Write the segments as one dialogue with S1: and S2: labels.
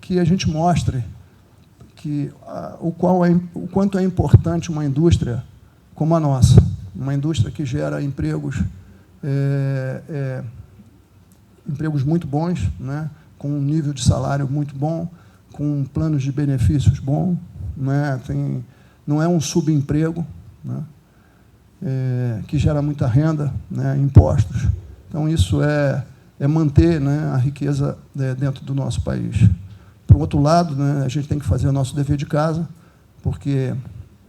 S1: que a gente mostre o quanto é importante uma indústria como a nossa, uma indústria que gera empregos muito bons, né, com um nível de salário muito bom, com planos de benefícios bons, né, não é um subemprego, né, que gera muita renda, né, impostos. Então, isso é manter, né, a riqueza dentro do nosso país. Por outro lado, né, a gente tem que fazer o nosso dever de casa, porque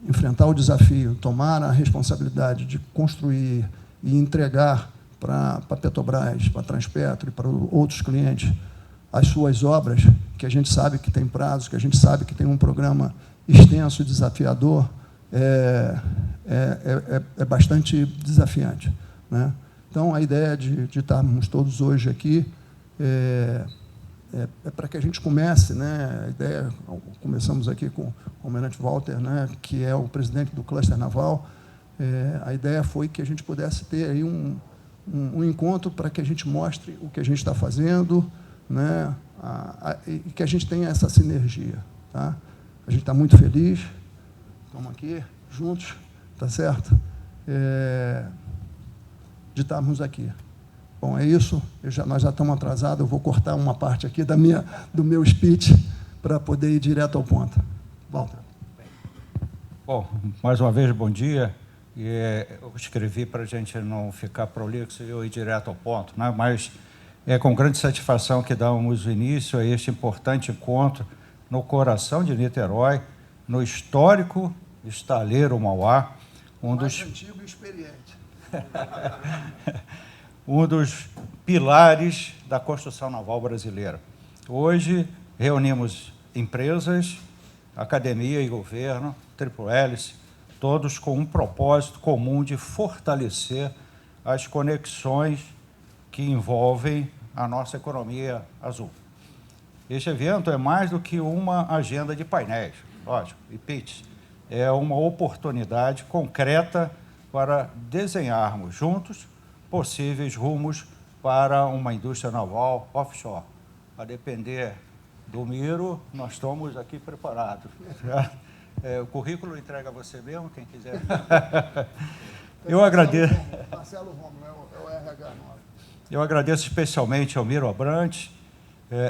S1: enfrentar o desafio, tomar a responsabilidade de construir e entregar para a Petrobras, para a Transpetro e para outros clientes as suas obras, que a gente sabe que tem prazos, que a gente sabe que tem um programa extenso e desafiador, é bastante desafiante, né? Então, a ideia de estarmos todos hoje aqui é para que a gente comece, né? A ideia, começamos aqui com o almirante Walter, né, que é o presidente do cluster naval. A ideia foi que a gente pudesse ter aí um encontro para que a gente mostre o que a gente está fazendo, né, e que a gente tenha essa sinergia, tá? A gente está muito feliz, estamos aqui juntos, tá certo? De estarmos aqui. Bom, é isso. Nós já estamos atrasados. Eu vou cortar uma parte aqui do meu speech para poder ir direto ao ponto. Walter.
S2: Bom, mais uma vez, bom dia. Eu escrevi para a gente não ficar prolixo e eu ir direto ao ponto, né? Mas é com grande satisfação que damos início a este importante encontro no coração de Niterói, no histórico estaleiro Mauá,
S1: mais antigo e experiente.
S2: Um dos pilares da construção naval brasileira. Hoje, reunimos empresas, academia e governo, Tríplice Hélice, todos com um propósito comum de fortalecer as conexões que envolvem a nossa economia azul. Este evento é mais do que uma agenda de painéis, lógico, e pitch. É uma oportunidade concreta para desenharmos juntos possíveis rumos para uma indústria naval offshore. A depender do Miro, nós estamos aqui preparados. O currículo entrega a você mesmo, quem quiser. Eu agradeço.
S1: Marcelo Romulo, é o RH 9.
S2: Eu agradeço especialmente ao Miro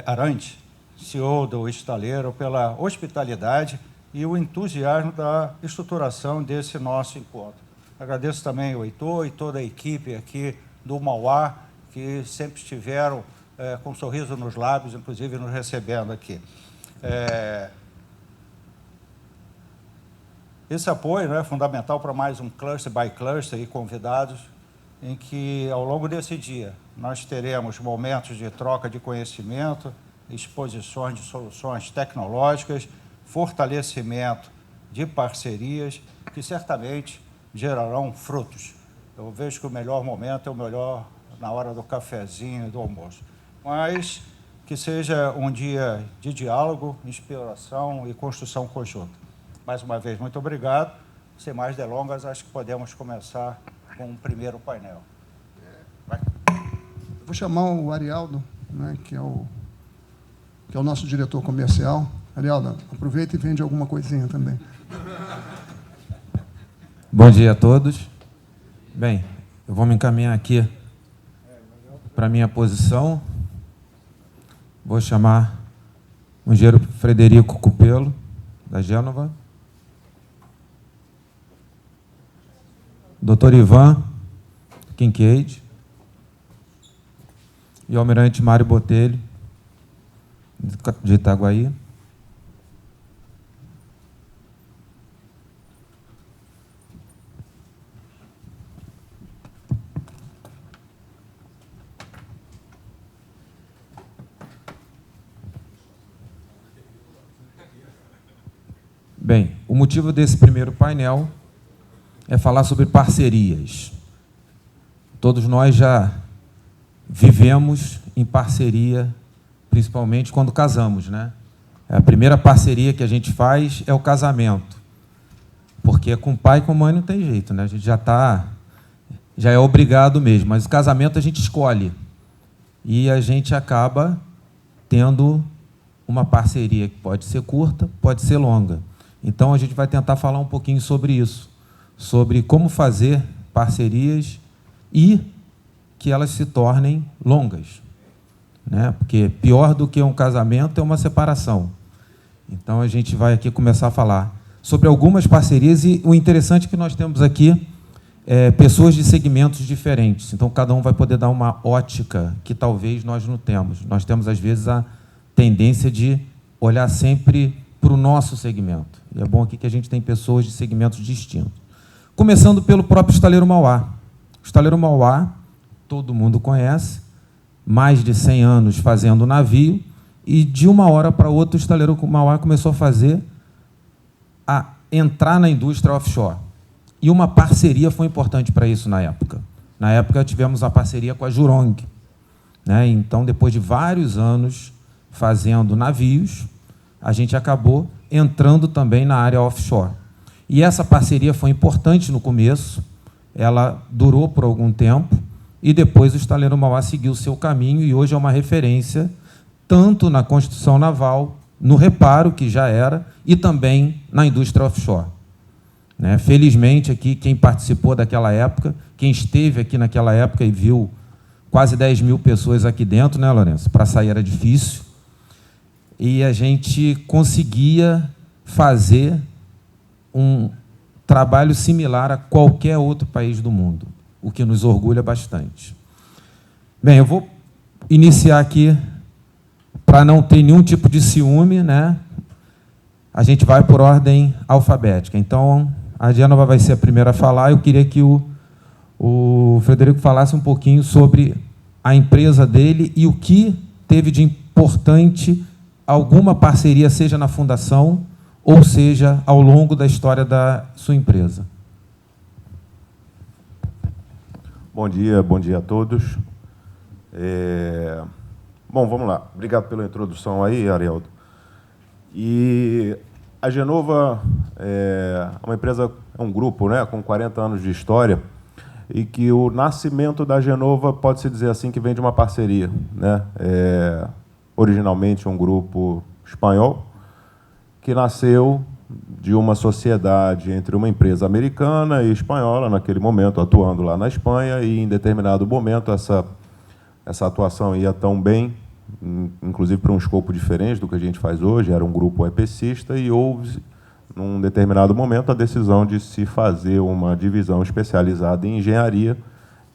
S2: Arantes, CEO do Estaleiro, pela hospitalidade e o entusiasmo da estruturação desse nosso encontro. Agradeço também ao Heitor e toda a equipe aqui do Mauá, que sempre estiveram com um sorriso nos lábios, inclusive nos recebendo aqui. Esse apoio, né, é fundamental para mais um cluster by cluster e convidados, em que, ao longo desse dia, nós teremos momentos de troca de conhecimento, exposições de soluções tecnológicas, fortalecimento de parcerias, que certamente gerarão frutos. Eu vejo que o melhor momento é o melhor na hora do cafezinho e do almoço. Mas que seja um dia de diálogo, inspiração e construção conjunta. Mais uma vez, muito obrigado. Sem mais delongas, acho que podemos começar com o primeiro painel. Vai.
S1: Eu vou chamar o Arialdo, né, que é o nosso diretor comercial. Arialdo, aproveita e vende alguma coisinha também.
S3: Bom dia a todos. Bem, eu vou me encaminhar aqui para a minha posição. Vou chamar o engenheiro Frederico Cupelo, da Gênova. Dr. Ivan Kincaid. E o almirante Mário Botelho, de Itaguaí. Bem, o motivo desse primeiro painel é falar sobre parcerias. Todos nós já vivemos em parceria, principalmente quando casamos, né? A primeira parceria que a gente faz é o casamento, porque com pai e com mãe não tem jeito, né? A gente já é obrigado mesmo, mas o casamento a gente escolhe e a gente acaba tendo uma parceria que pode ser curta, pode ser longa. Então, a gente vai tentar falar um pouquinho sobre isso, sobre como fazer parcerias e que elas se tornem longas, né? Porque pior do que um casamento é uma separação. Então, a gente vai aqui começar a falar sobre algumas parcerias e o interessante é que nós temos aqui pessoas de segmentos diferentes. Então, cada um vai poder dar uma ótica que talvez nós não temos. Nós temos, às vezes, a tendência de olhar sempre para o nosso segmento. E é bom aqui que a gente tem pessoas de segmentos distintos. Começando pelo próprio Estaleiro Mauá. O Estaleiro Mauá, todo mundo conhece, mais de 100 anos fazendo navio, e de uma hora para outra o Estaleiro Mauá começou a entrar na indústria offshore. E uma parceria foi importante para isso na época. Na época tivemos a parceria com a Jurong, né? Então, depois de vários anos fazendo navios, a gente acabou entrando também na área offshore. E essa parceria foi importante no começo, ela durou por algum tempo, e depois o Estaleiro Mauá seguiu o seu caminho, e hoje é uma referência tanto na construção naval, no reparo, que já era, e também na indústria offshore. Né? Felizmente, aqui, quem participou daquela época, quem esteve aqui naquela época e viu quase 10 mil pessoas aqui dentro, né, Lourenço? Para sair era difícil. E a gente conseguia fazer um trabalho similar a qualquer outro país do mundo, o que nos orgulha bastante. Bem, eu vou iniciar aqui, para não ter nenhum tipo de ciúme, né? A gente vai por ordem alfabética. Então, a Gênova vai ser a primeira a falar. Eu queria que o Frederico falasse um pouquinho sobre a empresa dele e o que teve de importante alguma parceria, seja na fundação ou seja ao longo da história da sua empresa.
S4: Bom dia a todos. Bom, vamos lá. Obrigado pela introdução aí, Arieldo. E a Genova é uma empresa, é um grupo, né, com 40 anos de história, e que o nascimento da Genova, pode-se dizer assim, que vem de uma parceria, né? Originalmente um grupo espanhol, que nasceu de uma sociedade entre uma empresa americana e espanhola, naquele momento, atuando lá na Espanha, e, em determinado momento, essa atuação ia tão bem, inclusive para um escopo diferente do que a gente faz hoje, era um grupo EPCista, e houve, num determinado momento, a decisão de se fazer uma divisão especializada em engenharia,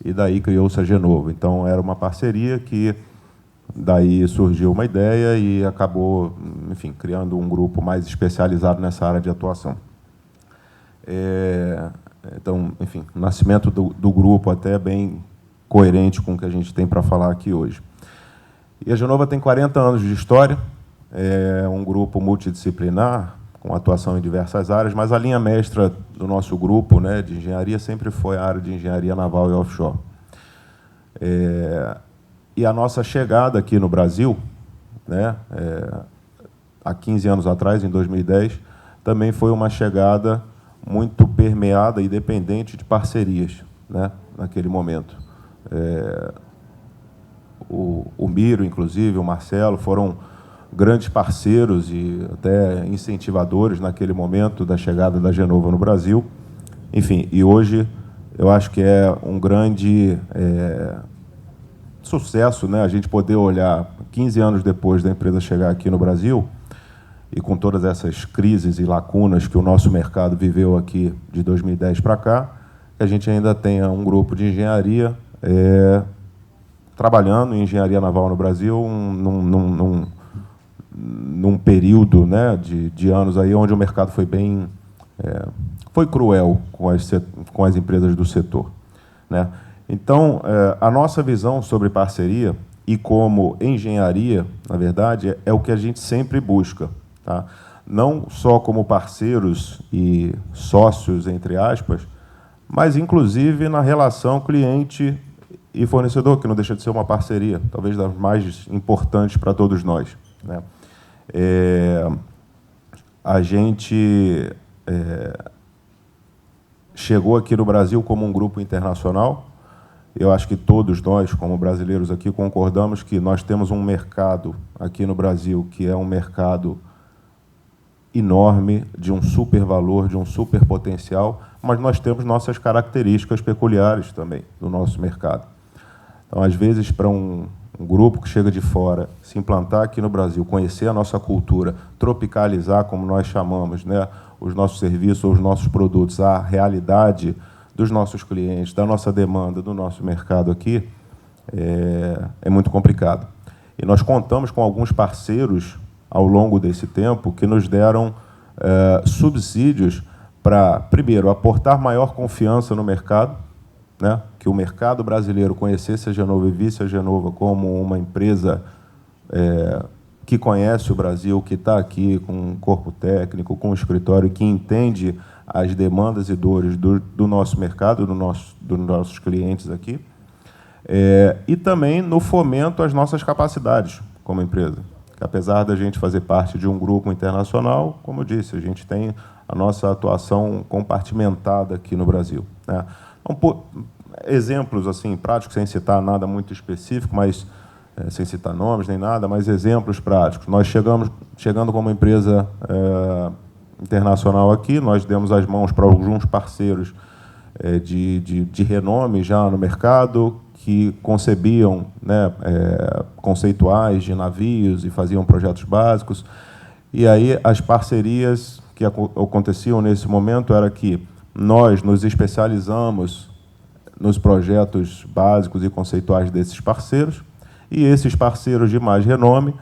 S4: e daí criou-se a Genova. Então, era uma parceria que daí surgiu uma ideia e acabou, enfim, criando um grupo mais especializado nessa área de atuação. Então, enfim, o nascimento do grupo até é bem coerente com o que a gente tem para falar aqui hoje. E a Genova tem 40 anos de história, é um grupo multidisciplinar, com atuação em diversas áreas, mas a linha mestra do nosso grupo, né, de engenharia sempre foi a área de engenharia naval e offshore. E a nossa chegada aqui no Brasil, né, há 15 anos atrás, em 2010, também foi uma chegada muito permeada e dependente de parcerias, né, naquele momento. O Miro, inclusive, o Marcelo, foram grandes parceiros e até incentivadores naquele momento da chegada da Genova no Brasil. Enfim, e hoje eu acho que é um grande sucesso, né, a gente poder olhar 15 anos depois da empresa chegar aqui no Brasil e com todas essas crises e lacunas que o nosso mercado viveu aqui de 2010 para cá, que a gente ainda tenha um grupo de engenharia trabalhando em engenharia naval no Brasil num período, né, de anos aí onde o mercado foi bem foi cruel com as empresas do setor, né? Então, a nossa visão sobre parceria e como engenharia, na verdade, é o que a gente sempre busca, tá? Não só como parceiros e sócios, entre aspas, mas, inclusive, na relação cliente e fornecedor, que não deixa de ser uma parceria, talvez das mais importantes para todos nós, né? A gente chegou aqui no Brasil como um grupo internacional, eu acho que todos nós, como brasileiros aqui, concordamos que nós temos um mercado aqui no Brasil que é um mercado enorme, de um super valor, de um super potencial, mas nós temos nossas características peculiares também no nosso mercado. Então, às vezes, para um grupo que chega de fora se implantar aqui no Brasil, conhecer a nossa cultura, tropicalizar, como nós chamamos, né, os nossos serviços ou os nossos produtos, à realidade dos nossos clientes, da nossa demanda, do nosso mercado aqui, é muito complicado. E nós contamos com alguns parceiros ao longo desse tempo que nos deram subsídios para, primeiro, aportar maior confiança no mercado, né, que o mercado brasileiro conhecesse a Genova e visse a Genova como uma empresa que conhece o Brasil, que está aqui com um corpo técnico, com um escritório, que entende as demandas e dores do nosso mercado, dos nossos clientes aqui, e também no fomento às nossas capacidades como empresa. Que, apesar da gente fazer parte de um grupo internacional, como eu disse, a gente tem a nossa atuação compartimentada aqui no Brasil, né? Então, exemplos assim práticos, sem citar nada muito específico, mas sem citar nomes nem nada, mas exemplos práticos. Nós chegando como empresa internacional aqui, nós demos as mãos para alguns parceiros de renome já no mercado, que concebiam, né, conceituais de navios e faziam projetos básicos. E aí as parcerias que aconteciam nesse momento era que nós nos especializamos nos projetos básicos e conceituais desses parceiros, e esses parceiros de mais renome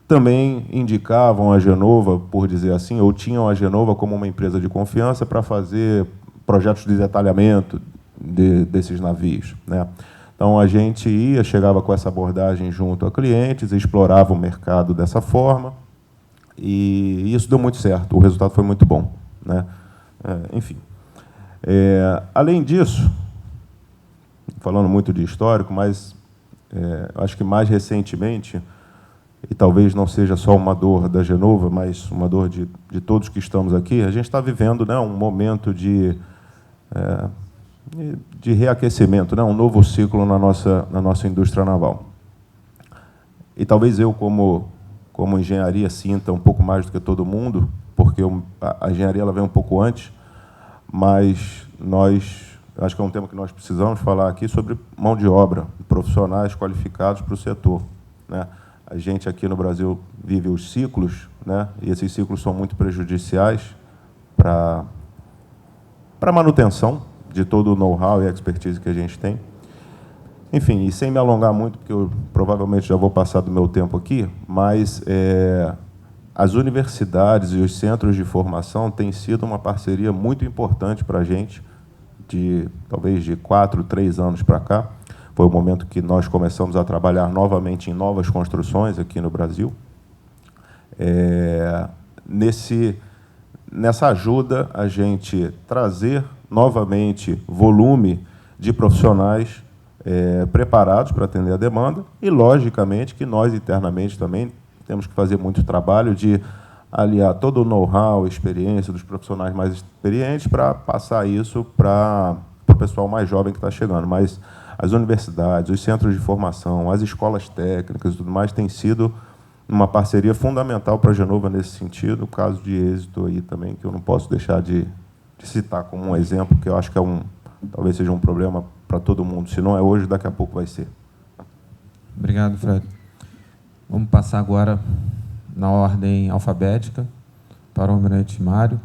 S4: também indicavam a Genova, por dizer assim, ou tinham a Genova como uma empresa de confiança para fazer projetos de detalhamento desses navios, né? Então, a gente chegava com essa abordagem junto a clientes, explorava o mercado dessa forma, e isso deu muito certo, o resultado foi muito bom, né? Enfim. Além disso, falando muito de histórico, mas acho que mais recentemente, e talvez não seja só uma dor da Genova, mas uma dor de todos que estamos aqui, a gente está vivendo, né, um momento de reaquecimento, né, um novo ciclo na nossa indústria naval. E talvez eu, como engenharia, sinta um pouco mais do que todo mundo, porque a engenharia ela vem um pouco antes, mas acho que é um tema que nós precisamos falar aqui sobre mão de obra, profissionais qualificados para o setor, né? A gente aqui no Brasil vive os ciclos, né? E esses ciclos são muito prejudiciais para a manutenção de todo o know-how e expertise que a gente tem. Enfim, e sem me alongar muito, porque eu provavelmente já vou passar do meu tempo aqui, mas as universidades e os centros de formação têm sido uma parceria muito importante para a gente, talvez de 4, 3 anos para cá. Foi o momento que nós começamos a trabalhar novamente em novas construções aqui no Brasil. Nessa ajuda, a gente trazer novamente volume de profissionais preparados para atender a demanda e, logicamente, que nós internamente também temos que fazer muito trabalho de aliar todo o know-how, experiência dos profissionais mais experientes para passar isso para o pessoal mais jovem que está chegando. Mas as universidades, os centros de formação, as escolas técnicas e tudo mais têm sido uma parceria fundamental para a Genova nesse sentido, caso de êxito aí também, que eu não posso deixar de citar como um exemplo, que eu acho que talvez seja um problema para todo mundo. Se não é hoje, daqui a pouco vai ser.
S3: Obrigado, Fred. Vamos passar agora na ordem alfabética para o almirante Mário.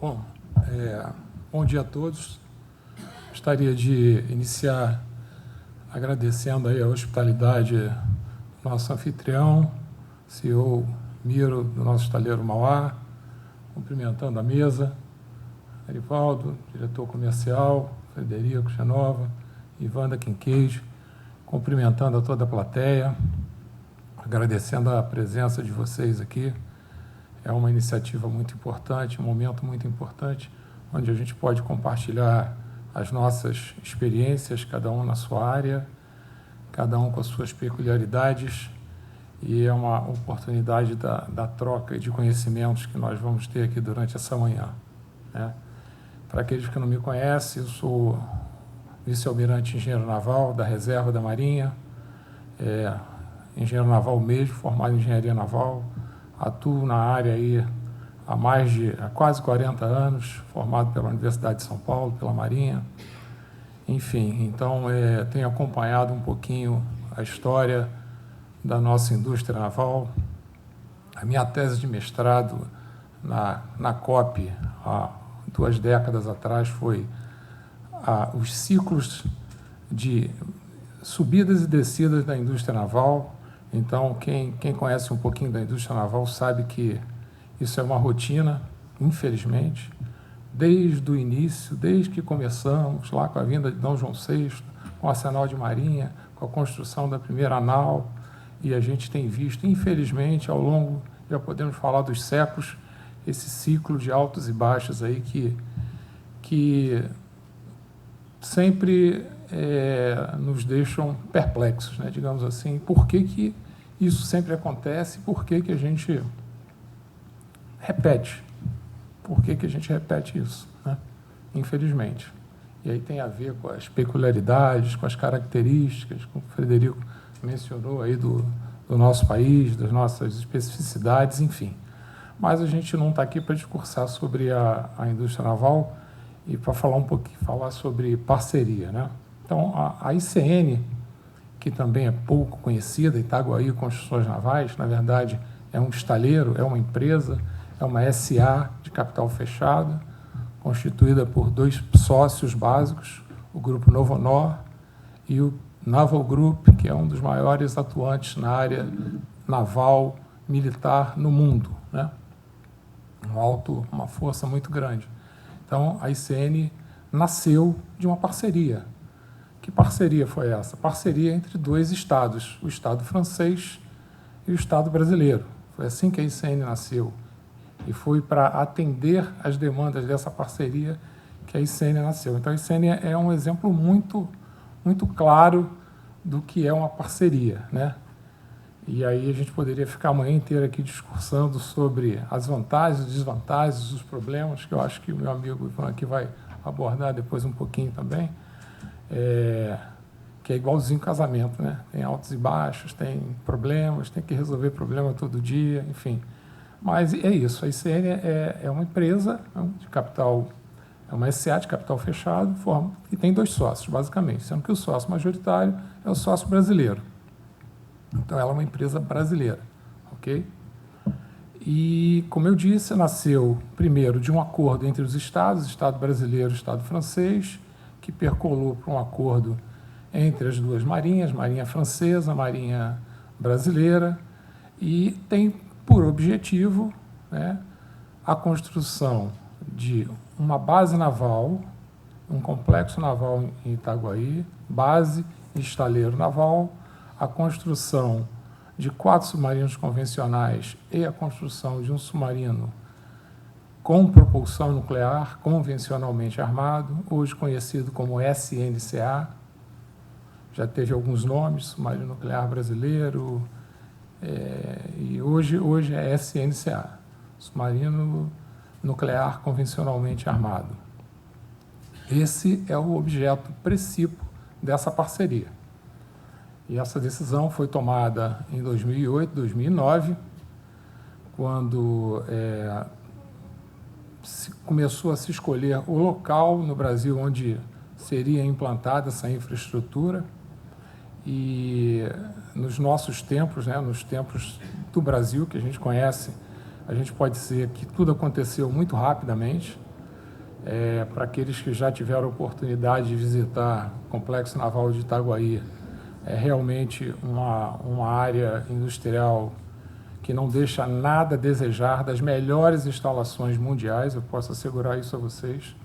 S5: Bom, bom dia a todos. Gostaria de iniciar agradecendo aí a hospitalidade do nosso anfitrião, CEO Miro, do nosso estaleiro Mauá, cumprimentando a mesa, Arivaldo, diretor comercial, Frederico Genova, Ivanda Quinquejo, cumprimentando a toda a plateia, agradecendo a presença de vocês aqui. É uma iniciativa muito importante, um momento muito importante, onde a gente pode compartilhar as nossas experiências, cada um na sua área, cada um com as suas peculiaridades, e é uma oportunidade da troca de conhecimentos que nós vamos ter aqui durante essa manhã, né? Para aqueles que não me conhecem, eu sou vice-almirante engenheiro naval da Reserva da Marinha, engenheiro naval mesmo, formado em engenharia naval, atuo na área aí há quase 40 anos, formado pela Universidade de São Paulo, pela Marinha. Enfim, então tenho acompanhado um pouquinho a história da nossa indústria naval. A minha tese de mestrado na COP, há 2 décadas atrás, foi os ciclos de subidas e descidas da indústria naval. Então, quem conhece um pouquinho da indústria naval sabe que isso é uma rotina, infelizmente, desde o início, desde que começamos, lá com a vinda de D. João VI, com o Arsenal de Marinha, com a construção da primeira nau, e a gente tem visto, infelizmente, ao longo, já podemos falar dos séculos, esse ciclo de altos e baixos aí que sempre nos deixam perplexos, né, digamos assim. Por que isso sempre acontece? Por que a gente repete? Por que a gente repete isso, né? Infelizmente. E aí tem a ver com as peculiaridades, com as características, como o Frederico mencionou aí do nosso país, das nossas especificidades, enfim. Mas a gente não está aqui para discursar sobre a indústria naval e para falar sobre parceria, né? Então, a ICN, que também é pouco conhecida, Itaguaí Construções Navais, na verdade, é um estaleiro, é uma empresa, é uma SA de capital fechado, constituída por 2 sócios básicos, o Grupo Novonor e o Naval Group, que é um dos maiores atuantes na área naval militar no mundo, né? Uma força muito grande. Então, a ICN nasceu de uma parceria. Que parceria foi essa? Parceria entre 2 estados, o Estado francês e o Estado brasileiro. Foi assim que a ICN nasceu. E foi para atender as demandas dessa parceria que a ICN nasceu. Então, a ICN é um exemplo muito, muito claro do que é uma parceria, né? E aí a gente poderia ficar a manhã inteira aqui discursando sobre as vantagens, as desvantagens, os problemas, que eu acho que o meu amigo Ivan aqui vai abordar depois um pouquinho também, que é igualzinho casamento, né? Tem altos e baixos, tem problemas, tem que resolver problema todo dia, enfim. Mas é isso, a ICN é uma empresa de capital, é uma SA de capital fechado, e tem 2 sócios, basicamente, sendo que o sócio majoritário é o sócio brasileiro. Então, ela é uma empresa brasileira, ok? E, como eu disse, nasceu primeiro de um acordo entre os estados, Estado brasileiro e Estado francês, que percolou para um acordo entre as 2 marinhas, Marinha Francesa, Marinha Brasileira, e tem por objetivo, né, a construção de uma base naval, um complexo naval em Itaguaí, base e estaleiro naval, a construção de 4 submarinos convencionais e a construção de um submarino com propulsão nuclear convencionalmente armado, hoje conhecido como SNCA. Já teve alguns nomes, submarino nuclear brasileiro, e hoje é SNCA, submarino nuclear convencionalmente armado. Esse é o objeto principal dessa parceria. E essa decisão foi tomada em 2008, 2009, quando começou a se escolher o local no Brasil onde seria implantada essa infraestrutura. E nos nossos tempos, né, nos tempos do Brasil, que a gente conhece, a gente pode dizer que tudo aconteceu muito rapidamente. Para aqueles que já tiveram a oportunidade de visitar o Complexo Naval de Itaguaí, é realmente uma área industrial que não deixa nada a desejar, das melhores instalações mundiais, eu posso assegurar isso a vocês.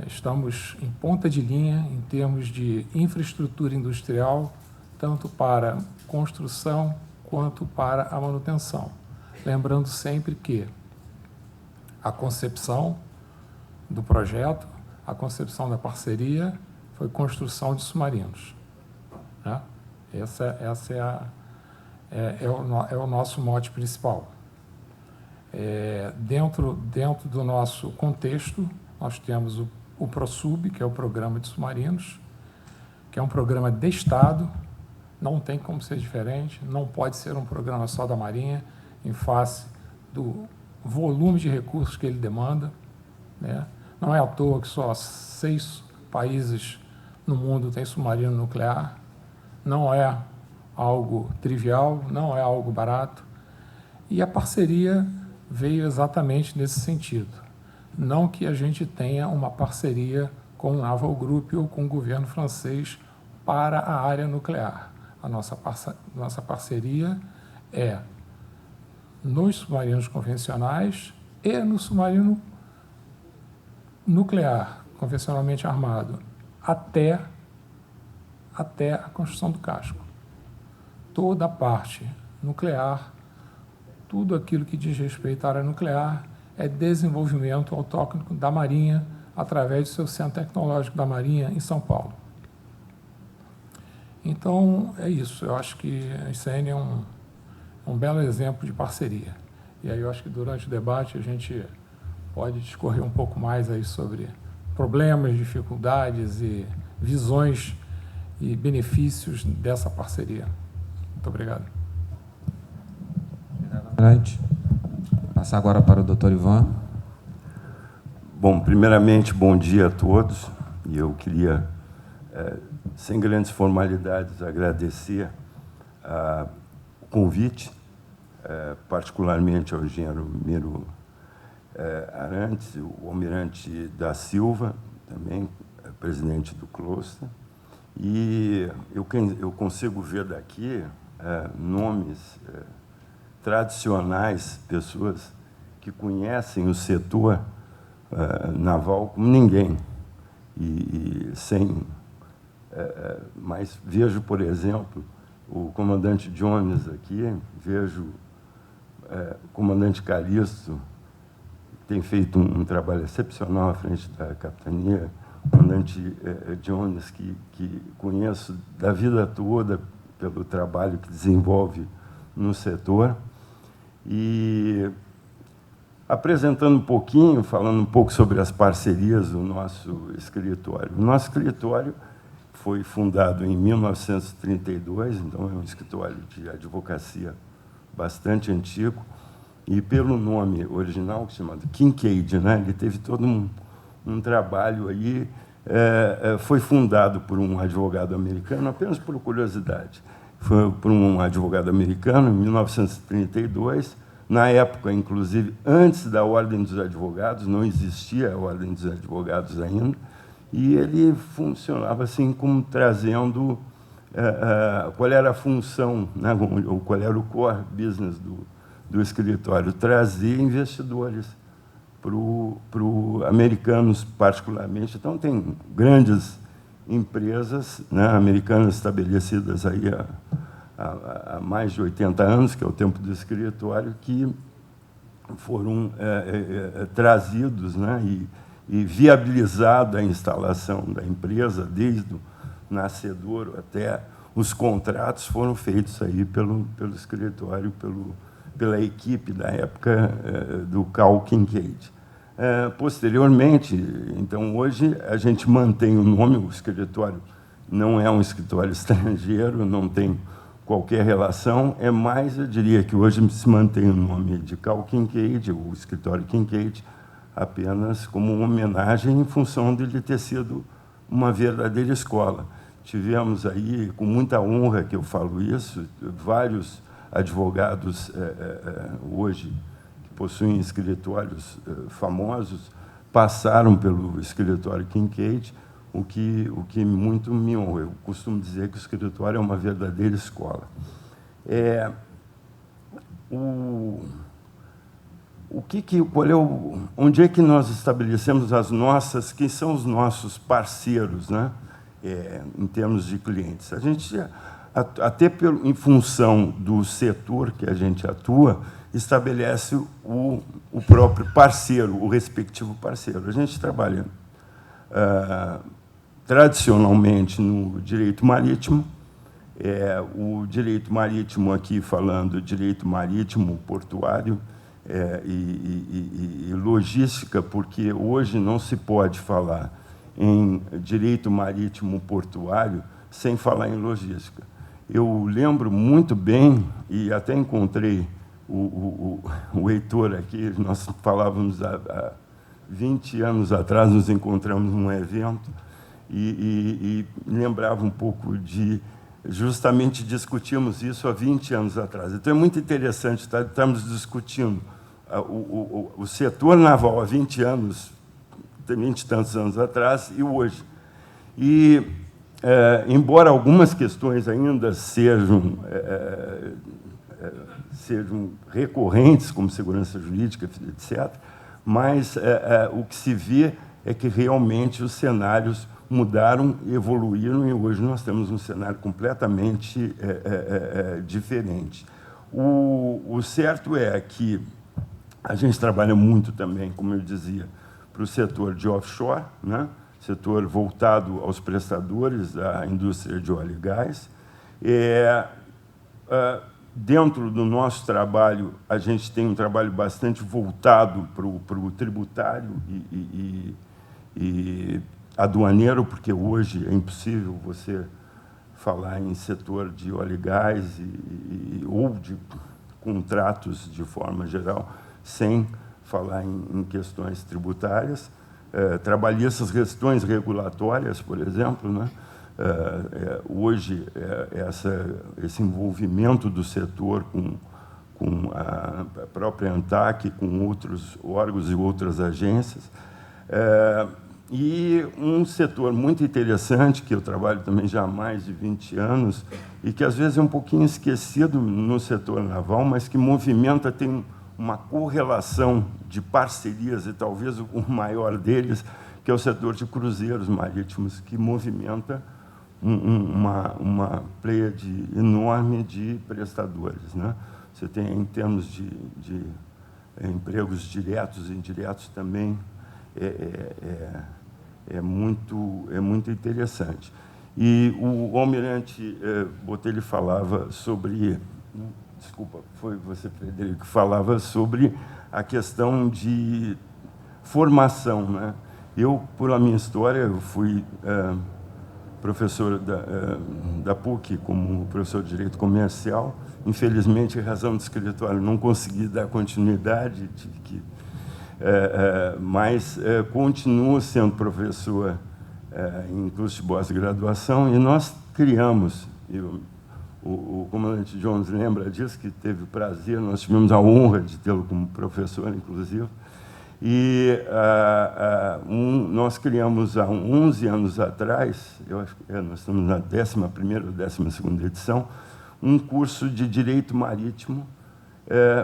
S5: Estamos em ponta de linha em termos de infraestrutura industrial, tanto para construção quanto para a manutenção. Lembrando sempre que a concepção do projeto, a concepção da parceria, foi construção de submarinos, né? Essa é é o nosso mote principal. Dentro do nosso contexto, nós temos o ProSub, que é o Programa de Submarinos, que é um programa de Estado, não tem como ser diferente, não pode ser um programa só da Marinha, em face do volume de recursos que ele demanda, né? Não é à toa que só 6 países no mundo têm submarino nuclear, não é algo trivial, não é algo barato, e a parceria veio exatamente nesse sentido. Não que a gente tenha uma parceria com o Naval Group ou com o governo francês para a área nuclear. A nossa parceria é nos submarinos convencionais e no submarino nuclear, convencionalmente armado, até a construção do casco. Toda a parte nuclear, tudo aquilo que diz respeito à área nuclear, é desenvolvimento autóctono da Marinha, através do seu Centro Tecnológico da Marinha, em São Paulo. Então, é isso. Eu acho que a ICN é um belo exemplo de parceria. E aí eu acho que durante o debate a gente pode discorrer um pouco mais aí sobre problemas, dificuldades e visões e benefícios dessa parceria. Muito obrigado.
S3: Passar agora para o Dr. Ivan.
S6: Bom, primeiramente, bom dia a todos. E eu queria, sem grandes formalidades, agradecer o convite, particularmente ao engenheiro Miro Arantes, o almirante da Silva, também presidente do Cluster. E eu consigo ver daqui nomes tradicionais, pessoas que conhecem o setor naval como ninguém. Mas vejo, por exemplo, o comandante Jones aqui, vejo o comandante Calixto, que tem feito um trabalho excepcional à frente da capitania, o comandante Jones, que conheço da vida toda pelo trabalho que desenvolve no setor. E apresentando um pouquinho, falando um pouco sobre as parcerias do nosso escritório. O nosso escritório foi fundado em 1932, então é um escritório de advocacia bastante antigo, e pelo nome original, chamado Kincaid, né, ele teve todo um trabalho aí, foi fundado por um advogado americano, apenas por curiosidade. Foi por um advogado americano, em 1932, na época, inclusive, antes da Ordem dos Advogados, não existia a Ordem dos Advogados ainda, e ele funcionava assim como trazendo qual era a função, né, ou qual era o core business do escritório, trazer investidores para o americanos, particularmente. Então, tem grandes empresas, né, americanas estabelecidas aí há mais de 80 anos, que é o tempo do escritório, que foram trazidos, né, e viabilizada a instalação da empresa, desde o nascedouro até os contratos foram feitos aí pelo escritório, pela equipe da época do Carl Kincaid. Posteriormente, então, hoje, a gente mantém o nome, o escritório não é um escritório estrangeiro, não tem qualquer relação, mais, eu diria que hoje se mantém o nome de Carl Kincaid, o escritório Kincaid, apenas como uma homenagem em função de ele ter sido uma verdadeira escola. Tivemos aí, com muita honra que eu falo isso, vários advogados hoje que possuem escritórios famosos passaram pelo escritório Kincaid, o que muito me honra. Eu costumo dizer que o escritório é uma verdadeira escola. Onde é que nós estabelecemos quem são os nossos parceiros, né? Em termos de clientes? A gente, até em função do setor que a gente atua, estabelece o próprio parceiro, o respectivo parceiro. A gente trabalha tradicionalmente no direito marítimo, O direito marítimo aqui, falando direito marítimo portuário e logística, porque hoje não se pode falar em direito marítimo portuário sem falar em logística. Eu lembro muito bem, e até encontrei o Heitor aqui, nós falávamos há 20 anos atrás, nos encontramos num evento, e lembrava um pouco de... Justamente discutimos isso há 20 anos atrás. Então, é muito interessante estarmos discutindo o setor naval há 20 anos, 20 e tantos anos atrás, e hoje. E, embora algumas questões ainda sejam recorrentes, como segurança jurídica, etc., mas o que se vê é que realmente os cenários mudaram, evoluíram, e hoje nós temos um cenário completamente diferente. O certo é que a gente trabalha muito também, como eu dizia, para o setor de offshore, né? Setor voltado aos prestadores da indústria de óleo e gás. Dentro do nosso trabalho, a gente tem um trabalho bastante voltado para o tributário e aduaneiro, porque hoje é impossível você falar em setor de óleo e gás ou de contratos de forma geral, sem falar em questões tributárias, trabalhistas, questões regulatórias, por exemplo, né? Hoje, esse envolvimento do setor com a própria ANTAC, com outros órgãos e outras agências, e um setor muito interessante, que eu trabalho também já há mais de 20 anos, e que às vezes é um pouquinho esquecido no setor naval, mas que movimenta, tem uma correlação de parcerias, e talvez o maior deles, que é o setor de cruzeiros marítimos, que movimenta uma pleiade enorme de prestadores, né? Você tem, em termos de empregos diretos e indiretos também, é muito interessante. E o almirante Botelho falava sobre... Desculpa, foi você, Frederico, que falava sobre a questão de formação, né? Eu, por a minha história, eu fui professor da PUC como professor de Direito Comercial. Infelizmente, em razão do escritório, não consegui dar continuidade, mas continuo sendo professor em curso de pós-graduação, e nós criamos, o comandante Jones lembra disso, que teve o prazer, nós tivemos a honra de tê-lo como professor, inclusive, e nós criamos há 11 anos atrás, eu acho que nós estamos na 11ª ou 12ª edição, um curso de Direito Marítimo,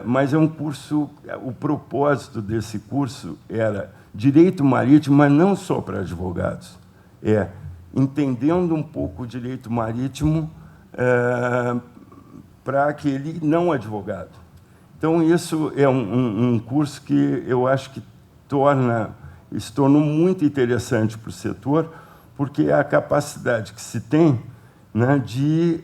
S6: mas é um curso, o propósito desse curso era Direito Marítimo, mas não só para advogados, entendendo um pouco o Direito Marítimo para aquele não advogado. Então, isso é um curso que eu acho que se tornou muito interessante para o setor, porque é a capacidade que se tem, né, de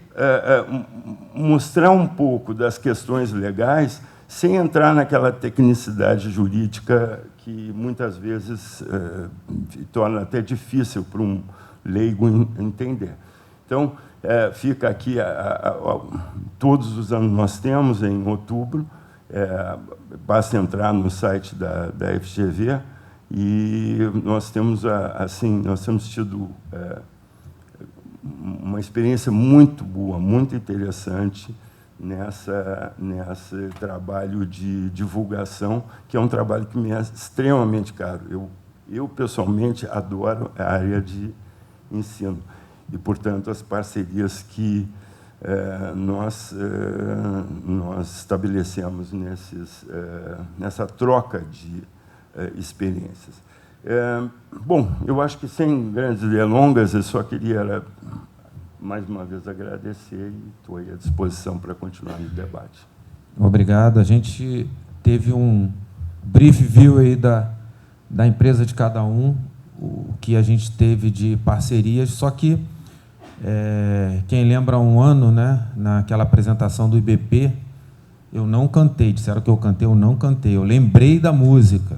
S6: mostrar um pouco das questões legais sem entrar naquela tecnicidade jurídica que muitas vezes torna até difícil para um leigo entender. Então, fica aqui, todos os anos nós temos, em outubro, basta entrar no site da FGV, e nós temos, assim, nós temos tido uma experiência muito boa, muito interessante nesse trabalho de divulgação, que é um trabalho que me é extremamente caro. Eu pessoalmente, adoro a área de ensino. E, portanto, as parcerias que nós estabelecemos nessa troca de experiências. Bom, eu acho que, sem grandes delongas, eu só queria, mais uma vez, agradecer, e estou aí à disposição para continuar no debate.
S3: Obrigado. A gente teve um brief view aí da empresa de cada um, o que a gente teve de parcerias, só que Quem lembra um ano, né, naquela apresentação do IBP, eu não cantei, disseram que eu cantei, eu não cantei, eu lembrei da música.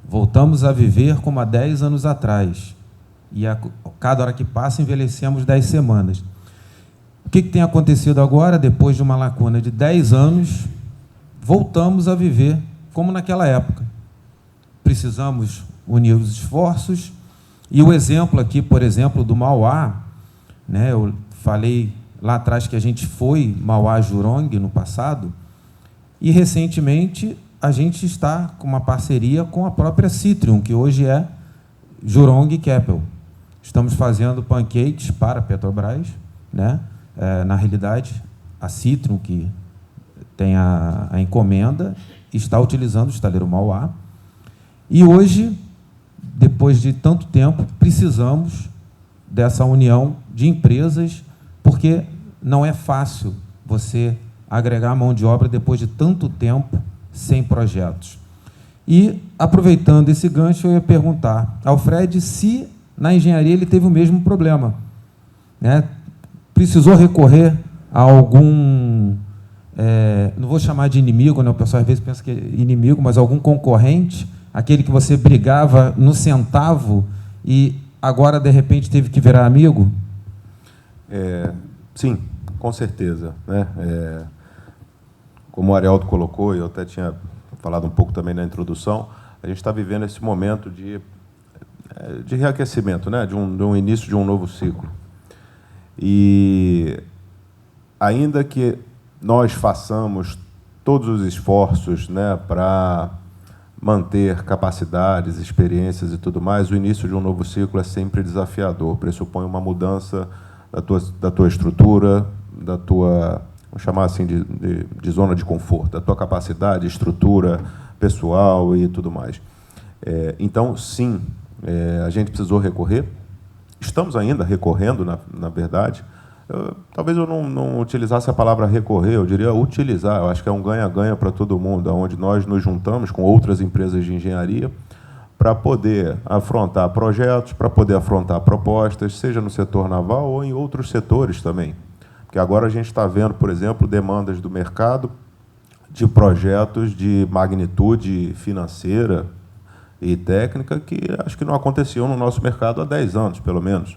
S3: Voltamos a viver como há 10 anos atrás. E a cada hora que passa, envelhecemos 10 semanas. O que tem acontecido agora? Depois de uma lacuna de 10 anos, voltamos a viver como naquela época. Precisamos unir os esforços. E o exemplo aqui, por exemplo, do Mauá, né, eu falei lá atrás que a gente foi Mauá-Jurong no passado, e recentemente a gente está com uma parceria com a própria Citrium, que hoje é Jurong Keppel. Estamos fazendo pancakes para a Petrobras, né? Na realidade, a Citrium, que tem a encomenda, está utilizando o estaleiro Mauá. E hoje, depois de tanto tempo, precisamos dessa união de empresas, porque não é fácil você agregar mão de obra depois de tanto tempo sem projetos. E, aproveitando esse gancho, eu ia perguntar ao Fred se, na engenharia, ele teve o mesmo problema, né? Precisou recorrer a algum, não vou chamar de inimigo, né? O pessoal às vezes pensa que é inimigo, mas algum concorrente, aquele que você brigava no centavo e agora, de repente, teve que virar amigo?
S4: Sim, com certeza, né? Como o Arialdo colocou, e eu até tinha falado um pouco também na introdução, a gente está vivendo esse momento de reaquecimento, né? de um início de um novo ciclo. E, ainda que nós façamos todos os esforços, né, para manter capacidades, experiências e tudo mais, o início de um novo ciclo é sempre desafiador, pressupõe uma mudança da tua estrutura, da tua, vamos chamar assim, de zona de conforto, da tua capacidade, estrutura pessoal e tudo mais. Então, sim, a gente precisou recorrer. Estamos ainda recorrendo, na verdade. Talvez eu não utilizasse a palavra recorrer, eu diria utilizar. Eu acho que é um ganha-ganha para todo mundo, onde nós nos juntamos com outras empresas de engenharia para poder afrontar projetos, para poder afrontar propostas, seja no setor naval ou em outros setores também. Porque agora a gente está vendo, por exemplo, demandas do mercado de projetos de magnitude financeira e técnica que acho que não aconteciam no nosso mercado há 10 anos, pelo menos.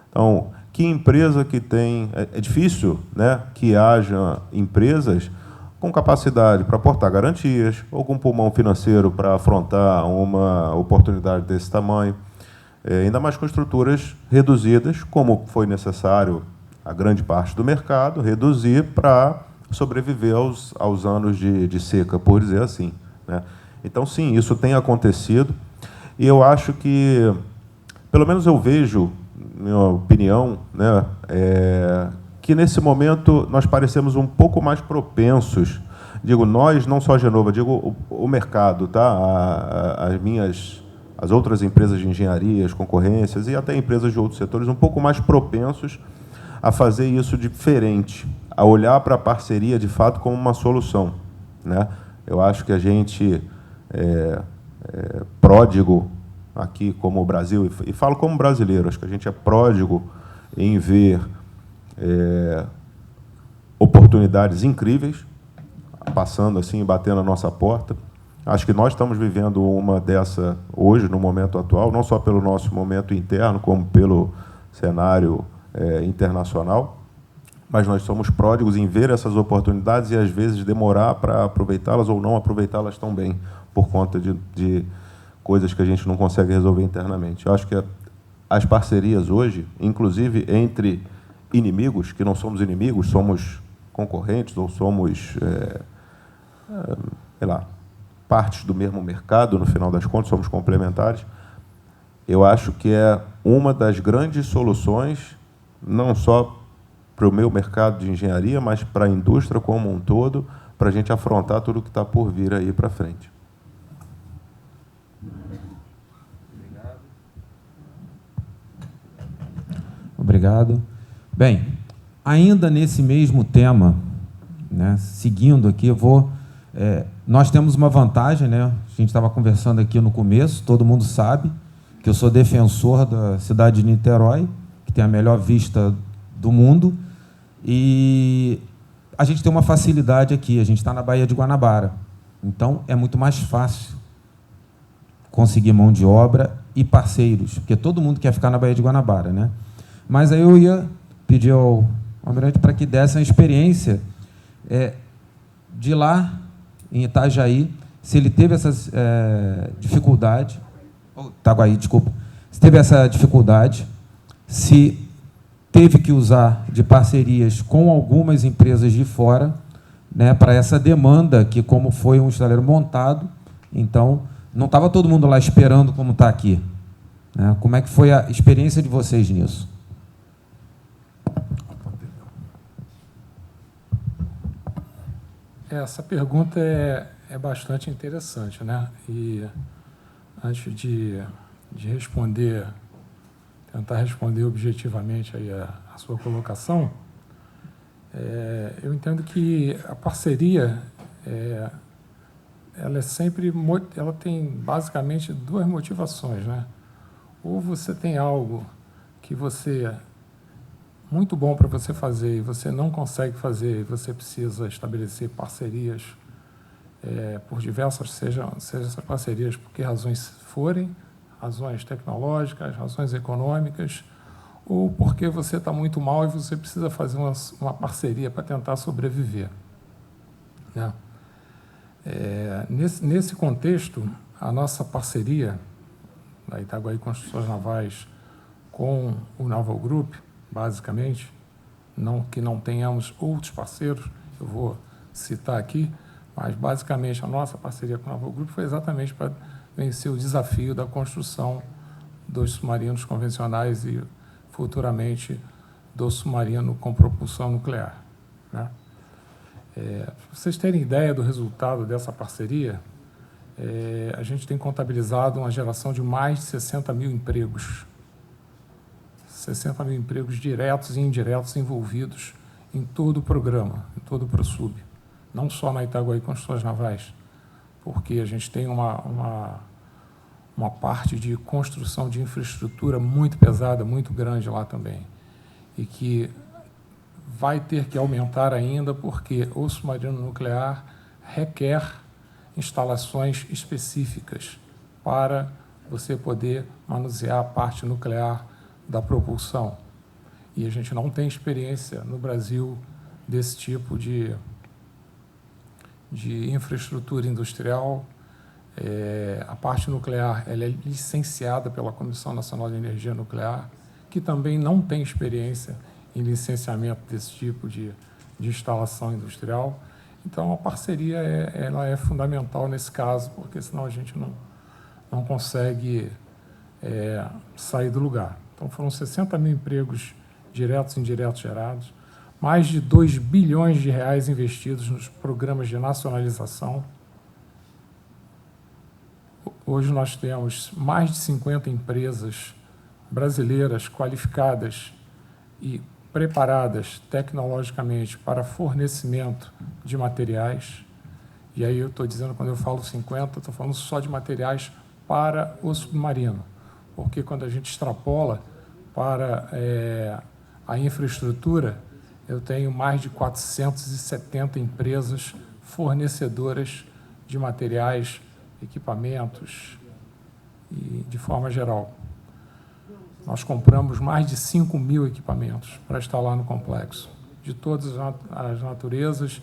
S4: Então, que empresa que tem... É difícil, né, que haja empresas com capacidade para aportar garantias ou com pulmão financeiro para afrontar uma oportunidade desse tamanho, ainda mais com estruturas reduzidas, como foi necessário a grande parte do mercado, reduzir para sobreviver aos anos de seca, por dizer assim, né? Então, sim, isso tem acontecido, e eu acho que, pelo menos eu vejo, minha opinião, né, que, nesse momento, nós parecemos um pouco mais propensos, digo nós, não só a Genova, digo o mercado, tá? As outras empresas de engenharia, as concorrências, e até empresas de outros setores, um pouco mais propensos a fazer isso diferente, a olhar para a parceria, de fato, como uma solução, né? Eu acho que a gente... pródigo aqui como o Brasil, e falo como brasileiro, acho que a gente é pródigo em ver oportunidades incríveis passando assim, batendo a nossa porta. Acho que nós estamos vivendo uma dessa hoje, no momento atual, não só pelo nosso momento interno, como pelo cenário internacional, mas nós somos pródigos em ver essas oportunidades e, às vezes, demorar para aproveitá-las ou não aproveitá-las tão bem, por conta de coisas que a gente não consegue resolver internamente. Eu acho que as parcerias hoje, inclusive entre inimigos, que não somos inimigos, somos concorrentes ou somos, sei lá, partes do mesmo mercado, no final das contas, somos complementares, eu acho que é uma das grandes soluções, não só para o meu mercado de engenharia, mas para a indústria como um todo, para a gente afrontar tudo o que está por vir aí para frente.
S3: Obrigado. Bem, ainda nesse mesmo tema, né, seguindo aqui, nós temos uma vantagem, né? A gente estava conversando aqui no começo, todo mundo sabe que eu sou defensor da cidade de Niterói, que tem a melhor vista do mundo, e a gente tem uma facilidade aqui, a gente está na Baía de Guanabara, então é muito mais fácil conseguir mão de obra e parceiros, porque todo mundo quer ficar na Baía de Guanabara, né? Mas aí eu ia pedir ao almirante para que desse uma experiência de lá, em Itajaí, se ele teve essas dificuldades, Itaguaí, desculpa, se teve essa dificuldade, se teve que usar de parcerias com algumas empresas de fora, né, para essa demanda, que como foi um estaleiro montado, então não estava todo mundo lá esperando como está aqui, né? Como é que foi a experiência de vocês nisso?
S5: Essa pergunta é bastante interessante, né? E antes de responder, tentar responder objetivamente aí a sua colocação, eu entendo que a parceria ela tem basicamente duas motivações, né? Ou você tem algo que muito bom para você fazer e você não consegue fazer e você precisa estabelecer parcerias por diversas, seja essas parcerias por que razões forem, razões tecnológicas, razões econômicas, ou porque você está muito mal e você precisa fazer uma parceria para tentar sobreviver, né? Nesse contexto, a nossa parceria da Itaguaí Construções Navais com o Naval Group, basicamente, que não tenhamos outros parceiros, eu vou citar aqui, mas basicamente a nossa parceria com o Naval Group foi exatamente para vencer o desafio da construção dos submarinos convencionais e futuramente do submarino com propulsão nuclear, né? Para vocês terem ideia do resultado dessa parceria, a gente tem contabilizado uma geração de mais de 60 mil empregos. 60 mil empregos diretos e indiretos envolvidos em todo o programa, em todo o ProSub. Não só na Itaguaí Construções Navais, porque a gente tem uma parte de construção de infraestrutura muito pesada, muito grande lá também, e que vai ter que aumentar ainda, porque o submarino nuclear requer instalações específicas para você poder manusear a parte nuclear da propulsão. E a gente não tem experiência no Brasil desse tipo de infraestrutura industrial. A parte nuclear ela é licenciada pela Comissão Nacional de Energia Nuclear, que também não tem experiência em licenciamento desse tipo de instalação industrial. Então, a parceria ela é fundamental nesse caso, porque senão a gente não consegue sair do lugar. Então, foram 60 mil empregos diretos e indiretos gerados, mais de 2 bilhões de reais investidos nos programas de nacionalização. Hoje nós temos mais de 50 empresas brasileiras qualificadas e preparadas tecnologicamente para fornecimento de materiais. E aí eu estou dizendo, quando eu falo 50, estou falando só de materiais para o submarino, porque quando a gente extrapola para a infraestrutura, eu tenho mais de 470 empresas fornecedoras de materiais, equipamentos e de forma geral. Nós compramos mais de 5 mil equipamentos para instalar no complexo, de todas as naturezas